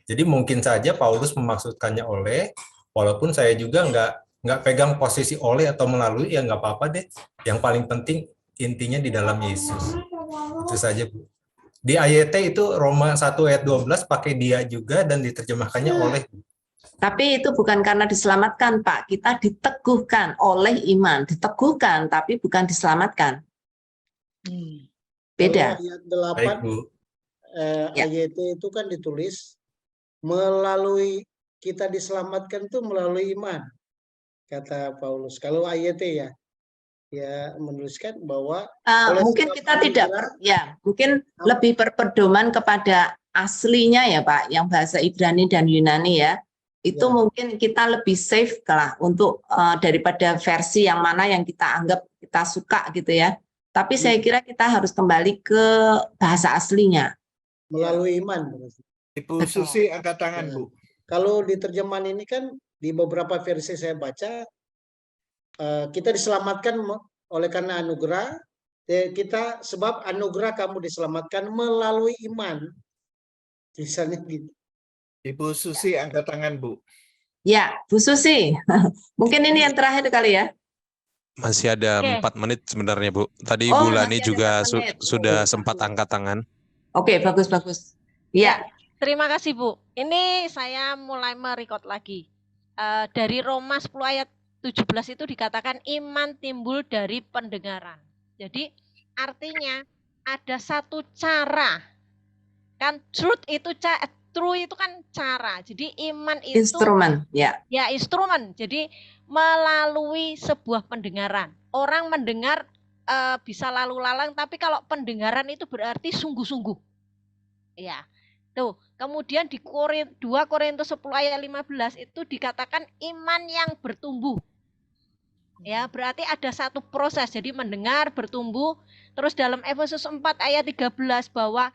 Jadi mungkin saja Paulus memaksudkannya oleh, walaupun saya juga nggak pegang posisi oleh atau melalui, ya nggak apa-apa deh. Yang paling penting intinya di dalam Yesus. Itu saja, Bu. Di AYT itu Roma 1 ayat 12 pakai dia juga dan diterjemahkannya oleh. Tapi itu bukan karena diselamatkan, Pak. Kita diteguhkan oleh iman. Diteguhkan, tapi bukan diselamatkan. Beda. Kalau ayat 8, AYT itu kan ditulis melalui kita diselamatkan itu melalui iman, kata Paulus. Kalau AYT ya menuliskan bahwa mungkin kita tidak mungkin lebih berpedoman kepada aslinya ya Pak, yang bahasa Ibrani dan Yunani ya. Itu mungkin kita lebih safe lah untuk daripada versi yang mana yang kita anggap kita suka gitu ya. Tapi saya kira kita harus kembali ke bahasa aslinya. Melalui iman. Ibu Susi angkat tangan, Bu. Kalau di terjemahan ini kan di beberapa versi saya baca kita diselamatkan oleh karena anugerah, kita sebab anugerah kamu diselamatkan melalui iman. Misalnya gitu. Ibu Susi angkat tangan, Bu. Ya, Bu Susi. Mungkin ini yang terakhir kali ya. Masih ada 4 menit sebenarnya, Bu. Tadi Oh, Bu Lani masih ada juga 4 menit. sudah sempat angkat tangan. Oke, bagus. Ya. Terima kasih, Bu. Ini saya mulai merecord lagi. Dari Roma 10 ayat 17 itu dikatakan iman timbul dari pendengaran. Jadi artinya ada satu cara. Kan truth itu through itu kan cara. Jadi iman itu Instrumen, ya. ya instrumen. Jadi melalui sebuah pendengaran. Orang mendengar bisa lalu lalang, tapi kalau pendengaran itu berarti sungguh-sungguh. Ya. Tuh, kemudian di 2 Korintus 10 ayat 15 itu dikatakan iman yang bertumbuh. Ya, berarti ada satu proses. Jadi mendengar, bertumbuh. Terus dalam Efesus 4 ayat 13 bahwa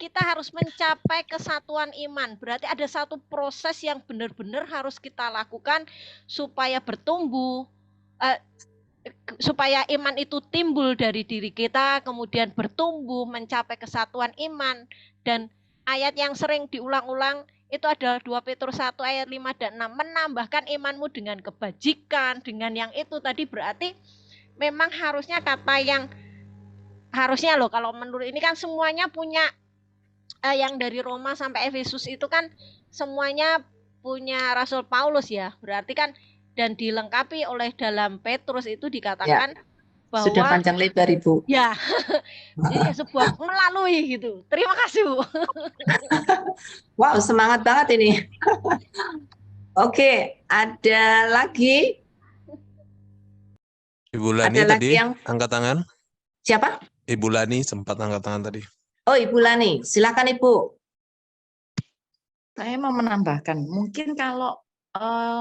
kita harus mencapai kesatuan iman. Berarti ada satu proses yang benar-benar harus kita lakukan supaya bertumbuh, supaya iman itu timbul dari diri kita, kemudian bertumbuh, mencapai kesatuan iman. Dan ayat yang sering diulang-ulang itu adalah 2 Petrus 1 ayat 5 dan 6. Menambahkan imanmu dengan kebajikan, dengan yang itu tadi berarti memang harusnya kata yang harusnya loh, kalau menurut ini kan semuanya punya yang dari Roma sampai Efesus itu kan semuanya punya Rasul Paulus ya. Berarti kan dan dilengkapi oleh dalam Petrus itu dikatakan bahwa sudah panjang lebar Ibu. Ya, jadi sebuah melalui gitu. Terima kasih Bu. Wow, semangat banget ini. Oke, ada lagi? Ibu Lani Ada tadi lagi yang angkat tangan. siapa? Ibu Lani sempat angkat tangan tadi. Oh, Ibu Lani, silakan Ibu. Saya mau menambahkan, mungkin kalau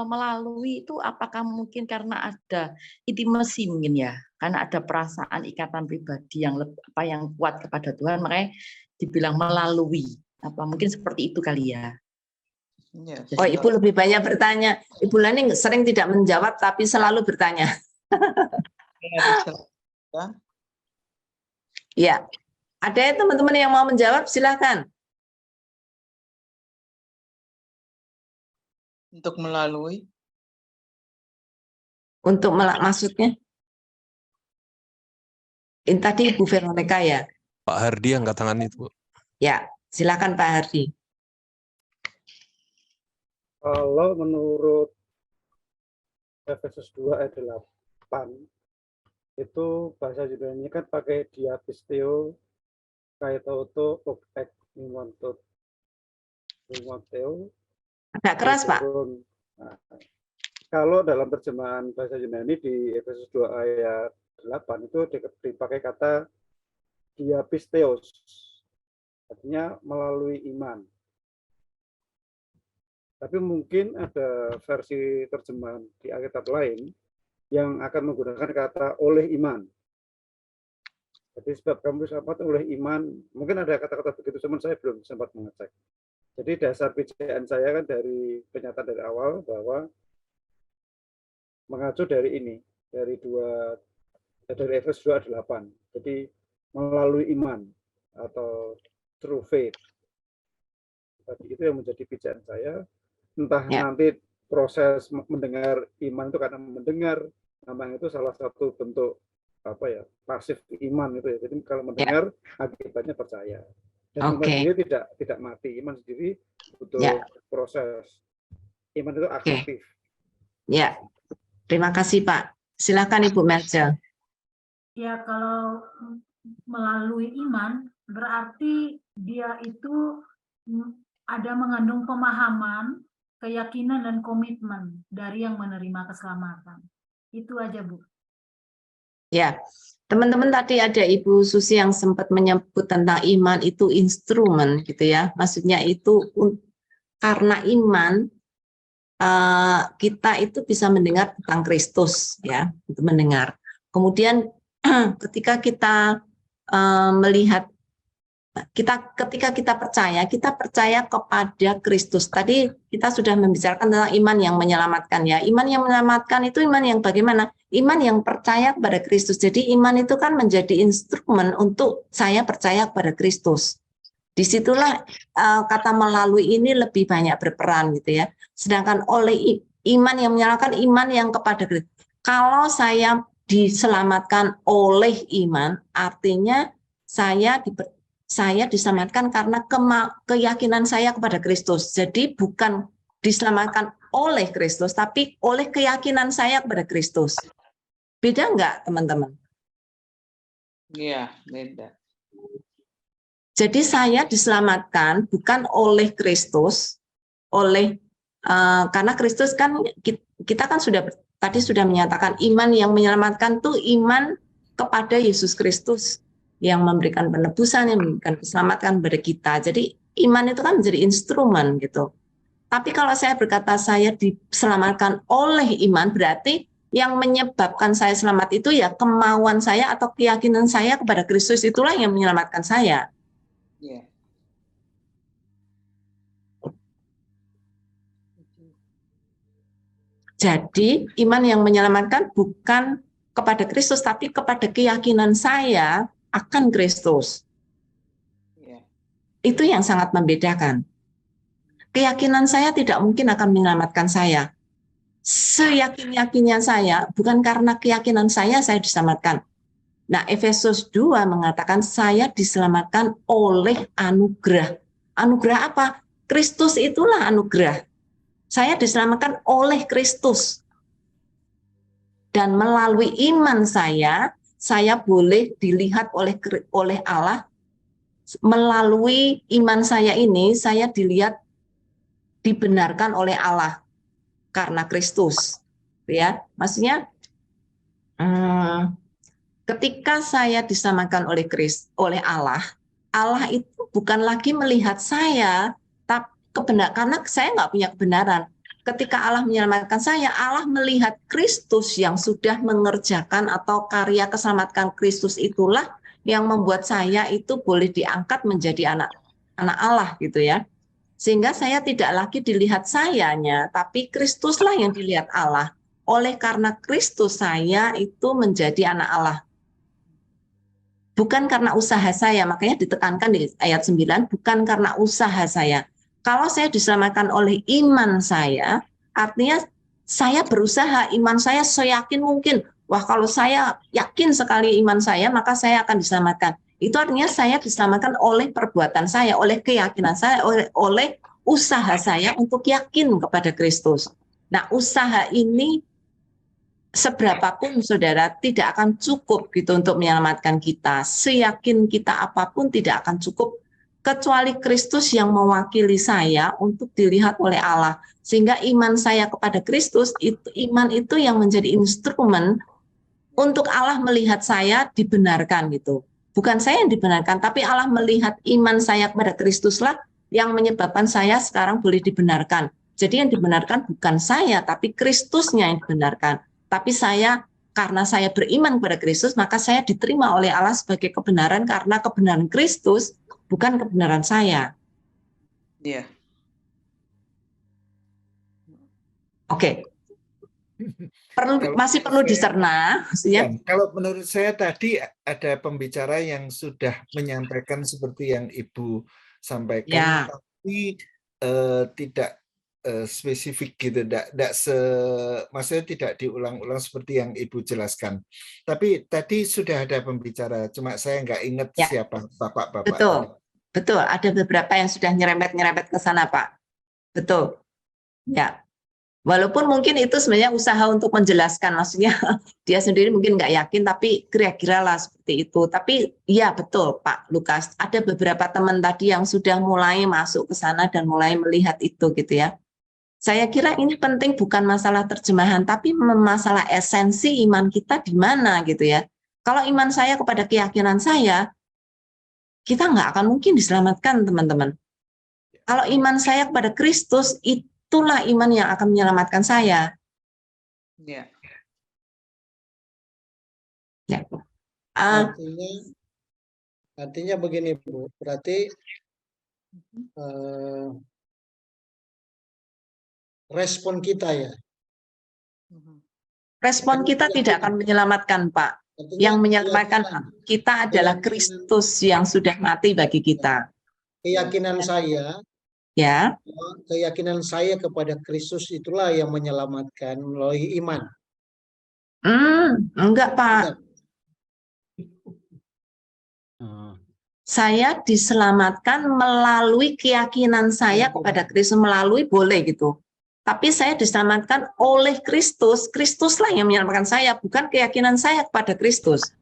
melalui itu apakah mungkin karena ada intimacy mungkin ya, karena ada perasaan ikatan pribadi yang yang kuat kepada Tuhan, makanya dibilang melalui. Apa mungkin seperti itu kali ya? Oh, Ibu lebih banyak bertanya. Ibu Lani sering tidak menjawab tapi selalu bertanya. Ya, ada ya teman-teman yang mau menjawab, silakan. Untuk melalui. Untuk maksudnya? Ini tadi Ibu Veronica ya. Pak Hardi angkat tangan itu. Ya, silakan Pak Hardi. Kalau menurut Efesus 2 ayat 8 itu bahasa Yunani kan pakai diapisteo, kaitauto, ek, mimontot, mimoteo. Agak keras Pak. Nah, kalau dalam terjemahan bahasa Yunani di Efesus 2 ayat 8 itu dipakai kata diapisteos, artinya melalui iman. Tapi mungkin ada versi terjemahan di Alkitab lain yang akan menggunakan kata oleh iman. Jadi sebab kamu diselamatkan oleh iman, mungkin ada kata-kata begitu, cuman saya belum sempat mengecek. Jadi dasar pijaan saya kan dari pernyataan dari awal bahwa mengacu dari ini, dari Efesus 2 ayat 8. Jadi melalui iman atau through faith. Tadi itu yang menjadi pijaan saya. Entah nanti proses mendengar iman itu karena mendengar, memang itu salah satu bentuk pasif iman itu ya. Jadi kalau mendengar akibatnya percaya. Dan iman sendiri tidak mati, iman sendiri butuh proses. Iman itu aktif. Ya, terima kasih Pak. Silakan Ibu Mercel. Ya, kalau melalui iman berarti dia itu ada mengandung pemahaman, keyakinan dan komitmen dari yang menerima keselamatan. Itu aja Bu. Ya, teman-teman tadi ada Ibu Susi yang sempat menyebut tentang iman itu instrumen gitu ya. Maksudnya itu karena iman kita itu bisa mendengar tentang Kristus ya, untuk mendengar. Kemudian ketika kita melihat ketika kita percaya kepada Kristus. Tadi kita sudah membicarakan tentang iman yang menyelamatkan ya. Iman yang menyelamatkan itu iman yang bagaimana? Iman yang percaya kepada Kristus. Jadi iman itu kan menjadi instrumen untuk saya percaya kepada Kristus. Disitulah kata melalui ini lebih banyak berperan gitu ya. Sedangkan oleh iman yang menyelamatkan, iman yang kepada Kristus. Kalau saya diselamatkan oleh iman, artinya saya diselamatkan karena keyakinan saya kepada Kristus. Jadi bukan diselamatkan oleh Kristus, tapi oleh keyakinan saya kepada Kristus. Beda enggak, teman-teman? Iya, beda. Jadi saya diselamatkan bukan oleh Kristus, karena Kristus kan kita kan tadi sudah menyatakan iman yang menyelamatkan tuh iman kepada Yesus Kristus yang memberikan penebusan, yang memberikan keselamatan kepada kita. Jadi iman itu kan menjadi instrumen gitu. Tapi kalau saya berkata saya diselamatkan oleh iman, berarti yang menyebabkan saya selamat itu ya kemauan saya atau keyakinan saya kepada Kristus, itulah yang menyelamatkan saya. Yeah. Jadi iman yang menyelamatkan bukan kepada Kristus, tapi kepada keyakinan saya akan Kristus. Yeah. Itu yang sangat membedakan. Keyakinan saya tidak mungkin akan menyelamatkan saya. Seyakin-yakinnya saya, bukan karena keyakinan saya diselamatkan. Nah, Efesus 2 mengatakan saya diselamatkan oleh anugerah. Anugerah apa? Kristus itulah anugerah. Saya diselamatkan oleh Kristus. Dan melalui iman saya boleh dilihat oleh Allah. Melalui iman saya ini, saya dilihat dibenarkan oleh Allah karena Kristus. Ya, maksudnya ketika saya diselamatkan oleh Allah, Allah itu bukan lagi melihat saya, karena saya nggak punya kebenaran. Ketika Allah menyelamatkan saya, Allah melihat Kristus yang sudah mengerjakan atau karya keselamatan Kristus itulah yang membuat saya itu boleh diangkat menjadi anak Allah gitu ya. Sehingga saya tidak lagi dilihat sayanya, tapi Kristuslah yang dilihat Allah. Oleh karena Kristus saya itu menjadi anak Allah. Bukan karena usaha saya, makanya ditekankan di ayat 9, bukan karena usaha saya. Kalau saya diselamatkan oleh iman saya, artinya saya berusaha, iman saya seyakin mungkin. Wah, kalau saya yakin sekali iman saya, maka saya akan diselamatkan. Itu artinya saya diselamatkan oleh perbuatan saya, oleh keyakinan saya, oleh usaha saya untuk yakin kepada Kristus. Nah, usaha ini seberapapun saudara tidak akan cukup gitu untuk menyelamatkan kita. Seyakin kita apapun tidak akan cukup kecuali Kristus yang mewakili saya untuk dilihat oleh Allah. Sehingga iman saya kepada Kristus, iman itu yang menjadi instrumen untuk Allah melihat saya dibenarkan gitu. Bukan saya yang dibenarkan, tapi Allah melihat iman saya kepada Kristuslah yang menyebabkan saya sekarang boleh dibenarkan. Jadi yang dibenarkan bukan saya, tapi Kristusnya yang dibenarkan. Tapi saya, karena saya beriman kepada Kristus, maka saya diterima oleh Allah sebagai kebenaran karena kebenaran Kristus, bukan kebenaran saya. Iya. Oke. Masih perlu dicerna. Ya, kalau menurut saya tadi ada pembicara yang sudah menyampaikan seperti yang Ibu sampaikan, tapi tidak spesifik gitu, maksudnya tidak diulang-ulang seperti yang Ibu jelaskan. Tapi tadi sudah ada pembicara, cuma saya nggak ingat siapa bapak-bapak. Betul. Ada beberapa yang sudah nyerempet ke sana, Pak. Betul. Ya. Walaupun mungkin itu sebenarnya usaha untuk menjelaskan, maksudnya dia sendiri mungkin nggak yakin, tapi kira-kira lah seperti itu. Tapi ya betul, Pak Lukas. Ada beberapa teman tadi yang sudah mulai masuk ke sana dan mulai melihat itu gitu ya. Saya kira ini penting bukan masalah terjemahan, tapi masalah esensi iman kita di mana gitu ya. Kalau iman saya kepada keyakinan saya, kita nggak akan mungkin diselamatkan, teman-teman. Kalau iman saya kepada Kristus, itulah iman yang akan menyelamatkan saya. Ya. Ya. Artinya begini, Bu. Berarti respon kita ya. Respon kita tidak akan menyelamatkan, Pak. Yang menyelamatkan kita adalah Kristus yang sudah mati bagi kita. Keyakinan saya, keyakinan saya kepada Kristus itulah yang menyelamatkan melalui iman. Enggak, Pak. Saya diselamatkan melalui keyakinan saya kepada Kristus, melalui boleh gitu. Tapi saya diselamatkan oleh Kristus, Kristuslah yang menyelamatkan saya, bukan keyakinan saya kepada Kristus.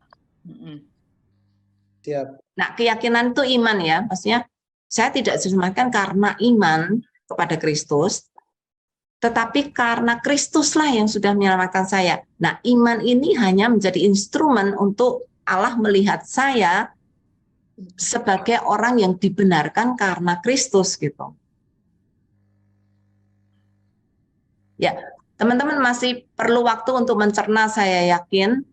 Siap. Nah, keyakinan itu iman ya, maksudnya saya tidak diselamatkan karena iman kepada Kristus, tetapi karena Kristuslah yang sudah menyelamatkan saya. Nah, iman ini hanya menjadi instrumen untuk Allah melihat saya sebagai orang yang dibenarkan karena Kristus gitu. Ya, teman-teman masih perlu waktu untuk mencerna, saya yakin.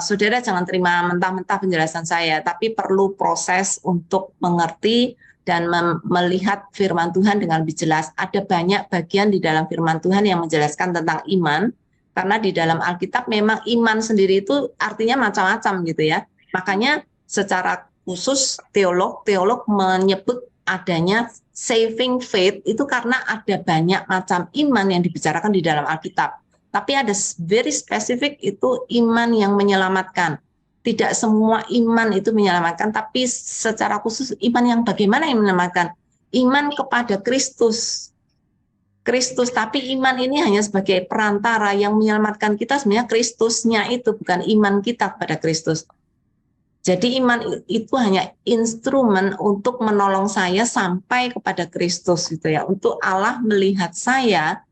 Saudara jangan terima mentah-mentah penjelasan saya, tapi perlu proses untuk mengerti dan melihat firman Tuhan dengan lebih jelas. Ada banyak bagian di dalam firman Tuhan yang menjelaskan tentang iman, karena di dalam Alkitab memang iman sendiri itu artinya macam-macam gitu ya. Makanya secara khusus teolog menyebut adanya saving faith itu karena ada banyak macam iman yang dibicarakan di dalam Alkitab. Tapi ada very spesifik itu iman yang menyelamatkan. Tidak semua iman itu menyelamatkan, tapi secara khusus iman yang bagaimana yang menyelamatkan? Iman kepada Kristus. Tapi iman ini hanya sebagai perantara, yang menyelamatkan kita sebenarnya Kristusnya itu, bukan iman kita kepada Kristus. Jadi iman itu hanya instrumen untuk menolong saya sampai kepada Kristus gitu ya. Untuk Allah melihat saya,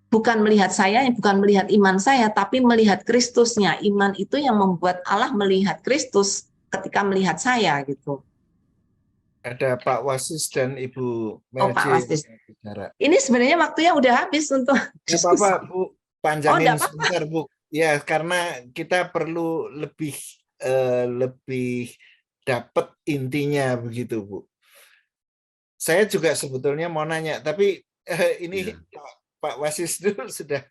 bukan melihat saya, bukan melihat iman saya, tapi melihat Kristusnya. Iman itu yang membuat Allah melihat Kristus ketika melihat saya gitu. Ada Pak Wasis dan Ibu Melci. Pak Wasis. Ini sebenarnya waktunya udah habis untuk diskusi. Apa-apa Bu, panjangin sebentar Bu. Ya, karena kita perlu lebih dapat intinya begitu Bu. Saya juga sebetulnya mau nanya, tapi ini Pak Wasis dulu sudah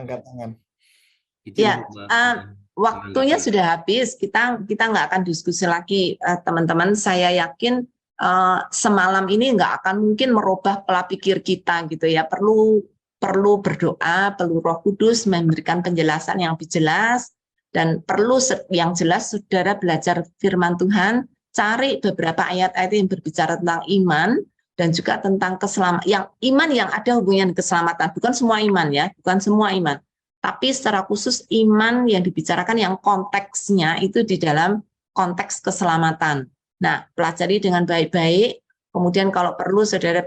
angkat tangan. Ya, waktunya sudah habis. Kita nggak akan diskusi lagi, teman-teman. Saya yakin semalam ini nggak akan mungkin merubah pola pikir kita gitu ya. Perlu berdoa, perlu Roh Kudus memberikan penjelasan yang lebih jelas, dan perlu yang jelas saudara belajar firman Tuhan, cari beberapa ayat-ayat yang berbicara tentang iman dan juga tentang keselamatan. Yang iman yang ada hubungan keselamatan, bukan semua iman ya, bukan semua iman. Tapi secara khusus iman yang dibicarakan yang konteksnya itu di dalam konteks keselamatan. Nah, pelajari dengan baik-baik. Kemudian kalau perlu saudara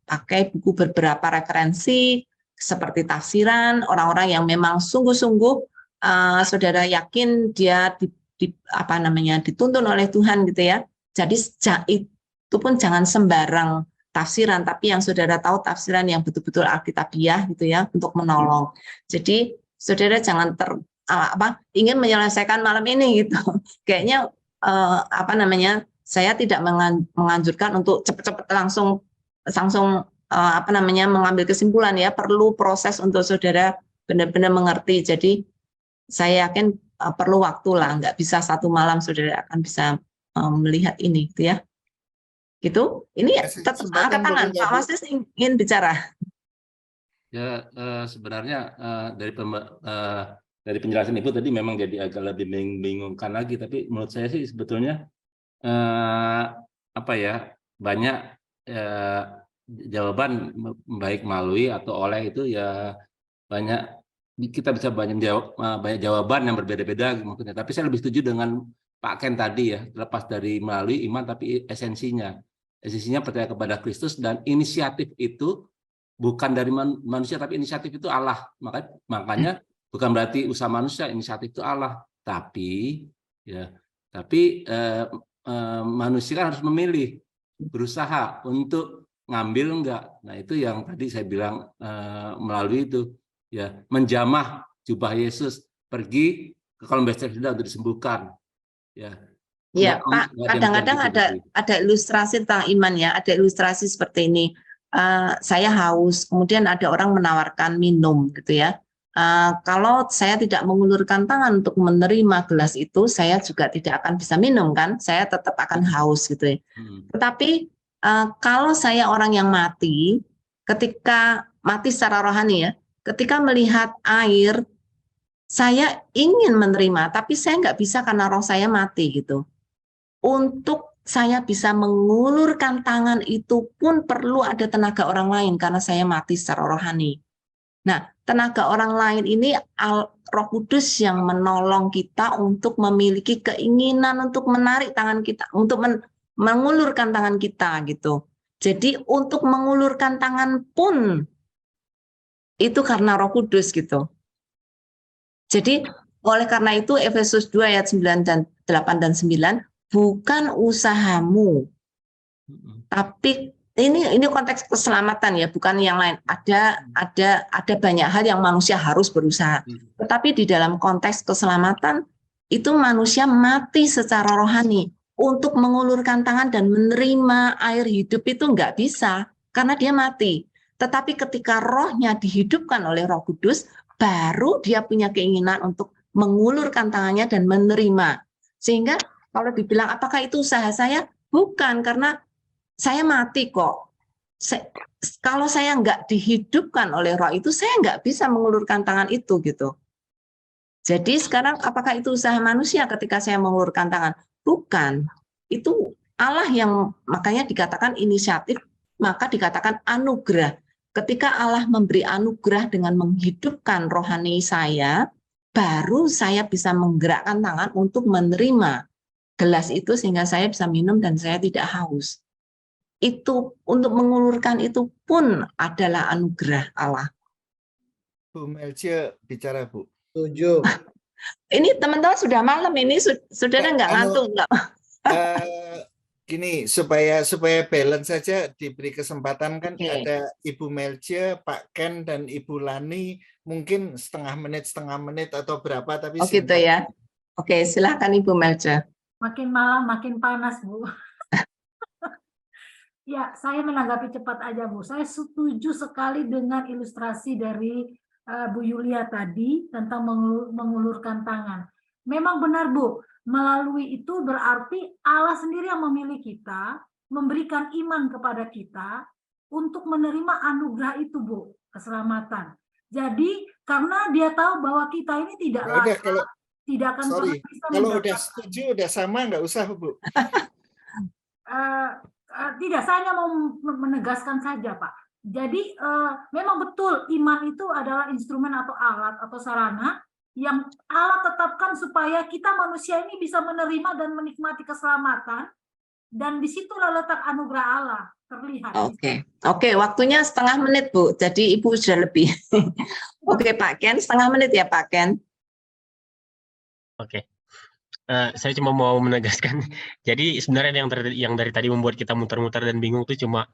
pakai buku beberapa referensi seperti tafsiran orang-orang yang memang sungguh-sungguh saudara yakin dia dituntun oleh Tuhan gitu ya. Jadi itu pun jangan sembarang tafsiran, tapi yang saudara tahu tafsiran yang betul-betul alkitabiah gitu ya, untuk menolong. Jadi saudara jangan ingin menyelesaikan malam ini gitu. Kayaknya saya tidak menganjurkan untuk cepat-cepat langsung mengambil kesimpulan ya. Perlu proses untuk saudara benar-benar mengerti. Jadi saya yakin perlu waktu lah, nggak bisa satu malam saudara akan bisa melihat ini gitu ya. Gitu. Ini tetap angkat tangan. Pak Wasis ingin bicara. Ya, sebenarnya dari penjelasan Ibu tadi memang jadi agak lebih membingungkan lagi, tapi menurut saya sih sebetulnya banyak jawaban baik melalui atau oleh itu ya, banyak kita bisa banyak jawaban yang berbeda-beda maksudnya. Tapi saya lebih setuju dengan Pak Ken tadi ya, lepas dari melalui iman tapi esensinya percaya kepada Kristus, dan inisiatif itu bukan dari manusia tapi inisiatif itu Allah. Makanya bukan berarti usaha manusia, inisiatif itu Allah. Tapi manusia kan harus memilih, berusaha untuk ngambil enggak. Nah, itu yang tadi saya bilang melalui itu ya, menjamah jubah Yesus, pergi ke kolam Bethesda untuk disembuhkan. Ya. Ya, Pak, kadang-kadang ada ilustrasi tentang iman ya, ada ilustrasi seperti ini. Saya haus, kemudian ada orang menawarkan minum gitu ya. Kalau saya tidak mengulurkan tangan untuk menerima gelas itu, saya juga tidak akan bisa minum kan, saya tetap akan haus gitu ya. Tetapi kalau saya orang yang mati, ketika mati secara rohani ya, ketika melihat air, saya ingin menerima, tapi saya nggak bisa karena roh saya mati gitu. Untuk saya bisa mengulurkan tangan itu pun perlu ada tenaga orang lain karena saya mati secara rohani. Nah, tenaga orang lain ini Roh Kudus yang menolong kita untuk memiliki keinginan untuk menarik tangan kita, untuk mengulurkan tangan kita gitu. Jadi untuk mengulurkan tangan pun itu karena Roh Kudus gitu. Jadi oleh karena itu Efesus 2 ayat 9 dan 8 dan 9, bukan usahamu. Tapi ini konteks keselamatan ya, bukan yang lain. Ada banyak hal yang manusia harus berusaha. Tetapi di dalam konteks keselamatan itu manusia mati secara rohani. Untuk mengulurkan tangan dan menerima air hidup itu nggak bisa karena dia mati. Tetapi ketika rohnya dihidupkan oleh Roh Kudus, baru dia punya keinginan untuk mengulurkan tangannya dan menerima. Sehingga kalau dibilang apakah itu usaha saya? Bukan, karena saya mati kok. Kalau saya nggak dihidupkan oleh roh itu, saya nggak bisa mengulurkan tangan itu gitu. Jadi sekarang apakah itu usaha manusia ketika saya mengulurkan tangan? Bukan. Itu Allah yang makanya dikatakan inisiatif, maka dikatakan anugerah. Ketika Allah memberi anugerah dengan menghidupkan rohani saya, baru saya bisa menggerakkan tangan untuk menerima gelas itu sehingga saya bisa minum dan saya tidak haus. Itu untuk mengulurkan itu pun adalah anugerah Allah. Bu Melcia bicara, Bu. Setuju. Ini teman-teman sudah malam ini, saudara nggak ngantuk nggak? Gini, supaya balance saja diberi kesempatan kan, ada Ibu Melcia, Pak Ken dan Ibu Lani, mungkin setengah menit atau berapa, tapi gitu ya. Oke, silakan Ibu Melcia. Makin malam makin panas, Bu. Ya, saya menanggapi cepat aja, Bu. Saya setuju sekali dengan ilustrasi dari Bu Yulia tadi tentang mengulurkan tangan. Memang benar, Bu. Melalui itu berarti Allah sendiri yang memilih kita, memberikan iman kepada kita untuk menerima anugerah itu, Bu, keselamatan. Jadi karena dia tahu bahwa kita ini tidak layak, tidak akan pernah bisa kalau udah setuju, udah sama, nggak usah, Bu. Tidak, saya hanya mau menegaskan saja, Pak. Jadi memang betul iman itu adalah instrumen atau alat atau sarana yang Allah tetapkan supaya kita manusia ini bisa menerima dan menikmati keselamatan, dan disitulah letak anugerah Allah terlihat. Oke, waktunya setengah menit, Bu. Jadi Ibu sudah lebih. Oke, Pak Ken, setengah menit ya, Pak Ken. Oke. Saya cuma mau menegaskan. Jadi sebenarnya yang dari tadi membuat kita muter-muter dan bingung itu cuma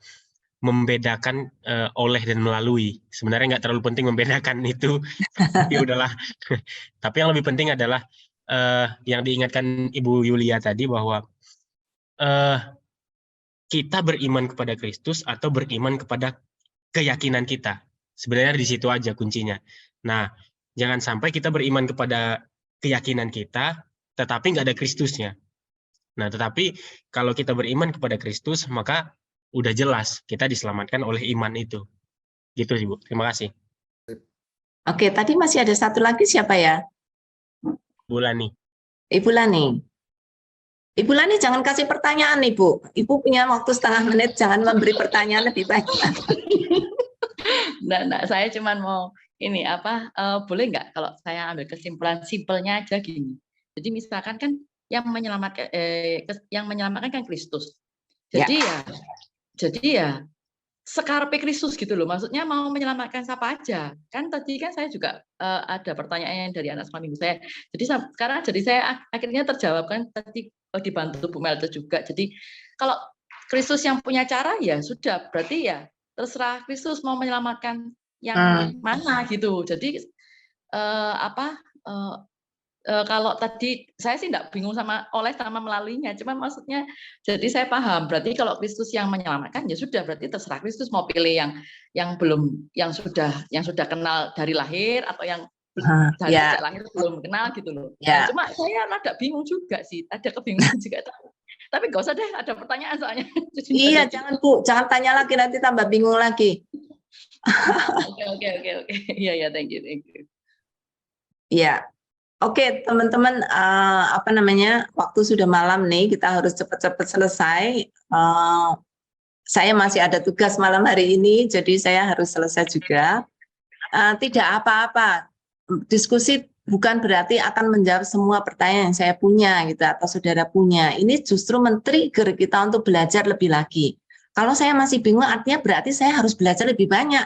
membedakan oleh dan melalui. Sebenarnya nggak terlalu penting membedakan itu. Tapi udahlah. Tapi yang lebih penting adalah yang diingatkan Ibu Yulia tadi bahwa kita beriman kepada Kristus atau beriman kepada keyakinan kita. Sebenarnya di situ aja kuncinya. Nah, jangan sampai kita beriman kepada keyakinan kita, tetapi nggak ada Kristusnya. Nah, tetapi kalau kita beriman kepada Kristus, maka udah jelas kita diselamatkan oleh iman itu. Gitu sih, Bu. Terima kasih. Oke, tadi masih ada satu lagi, siapa ya? Bu Lani. Ibu Lani. Ibu Lani jangan kasih pertanyaan, Ibu. Ibu punya waktu setengah menit, jangan memberi pertanyaan lebih banyak. Nah, saya cuma mau ini boleh nggak kalau saya ambil kesimpulan simpelnya aja gini. Jadi misalkan kan yang menyelamatkan kan Kristus. Jadi ya sekarpe Kristus gitu loh. Maksudnya mau menyelamatkan siapa aja. Kan tadi kan saya juga ada pertanyaan dari anak sekolah minggu saya. Jadi sekarang saya akhirnya terjawabkan tadi dibantu Bu Melda juga. Jadi kalau Kristus yang punya cara ya sudah, berarti ya terserah Kristus mau menyelamatkan yang mana gitu. Jadi kalau tadi saya sih tidak bingung sama oleh sama melaluinya, cuma maksudnya jadi saya paham berarti kalau Kristus yang menyelamatkan ya sudah, berarti terserah Kristus mau pilih yang sudah kenal dari lahir atau yang dari sejak lahir belum kenal gitu loh. Nah, cuma saya agak bingung juga sih, ada kebingungan juga. Tapi nggak usah deh, ada pertanyaan soalnya. Iya, jangan Bu, jangan tanya lagi nanti tambah bingung lagi. Oke. Iya, thank you. Iya. Oke, teman-teman, waktu sudah malam nih, kita harus cepat-cepat selesai. Saya masih ada tugas malam hari ini, jadi saya harus selesai juga. Tidak apa-apa. Diskusi bukan berarti akan menjawab semua pertanyaan yang saya punya gitu atau saudara punya. Ini justru men-trigger kita untuk belajar lebih lagi. Kalau saya masih bingung, artinya berarti saya harus belajar lebih banyak.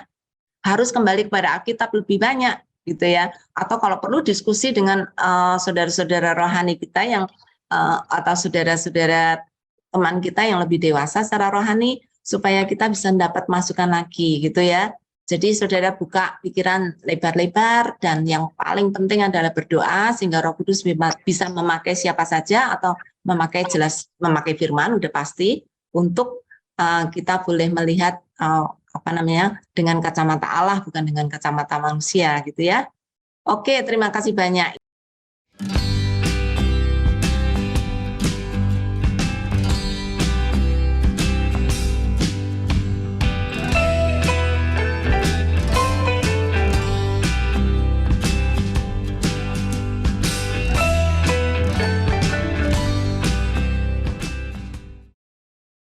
Harus kembali kepada Alkitab lebih banyak gitu ya. Atau kalau perlu diskusi dengan saudara-saudara rohani kita yang atau saudara-saudara teman kita yang lebih dewasa secara rohani supaya kita bisa mendapat masukan lagi gitu ya. Jadi saudara buka pikiran lebar-lebar dan yang paling penting adalah berdoa sehingga Roh Kudus bisa memakai siapa saja atau memakai firman udah pasti untuk kita boleh melihat dengan kacamata Allah bukan dengan kacamata manusia gitu ya. Oke, terima kasih banyak.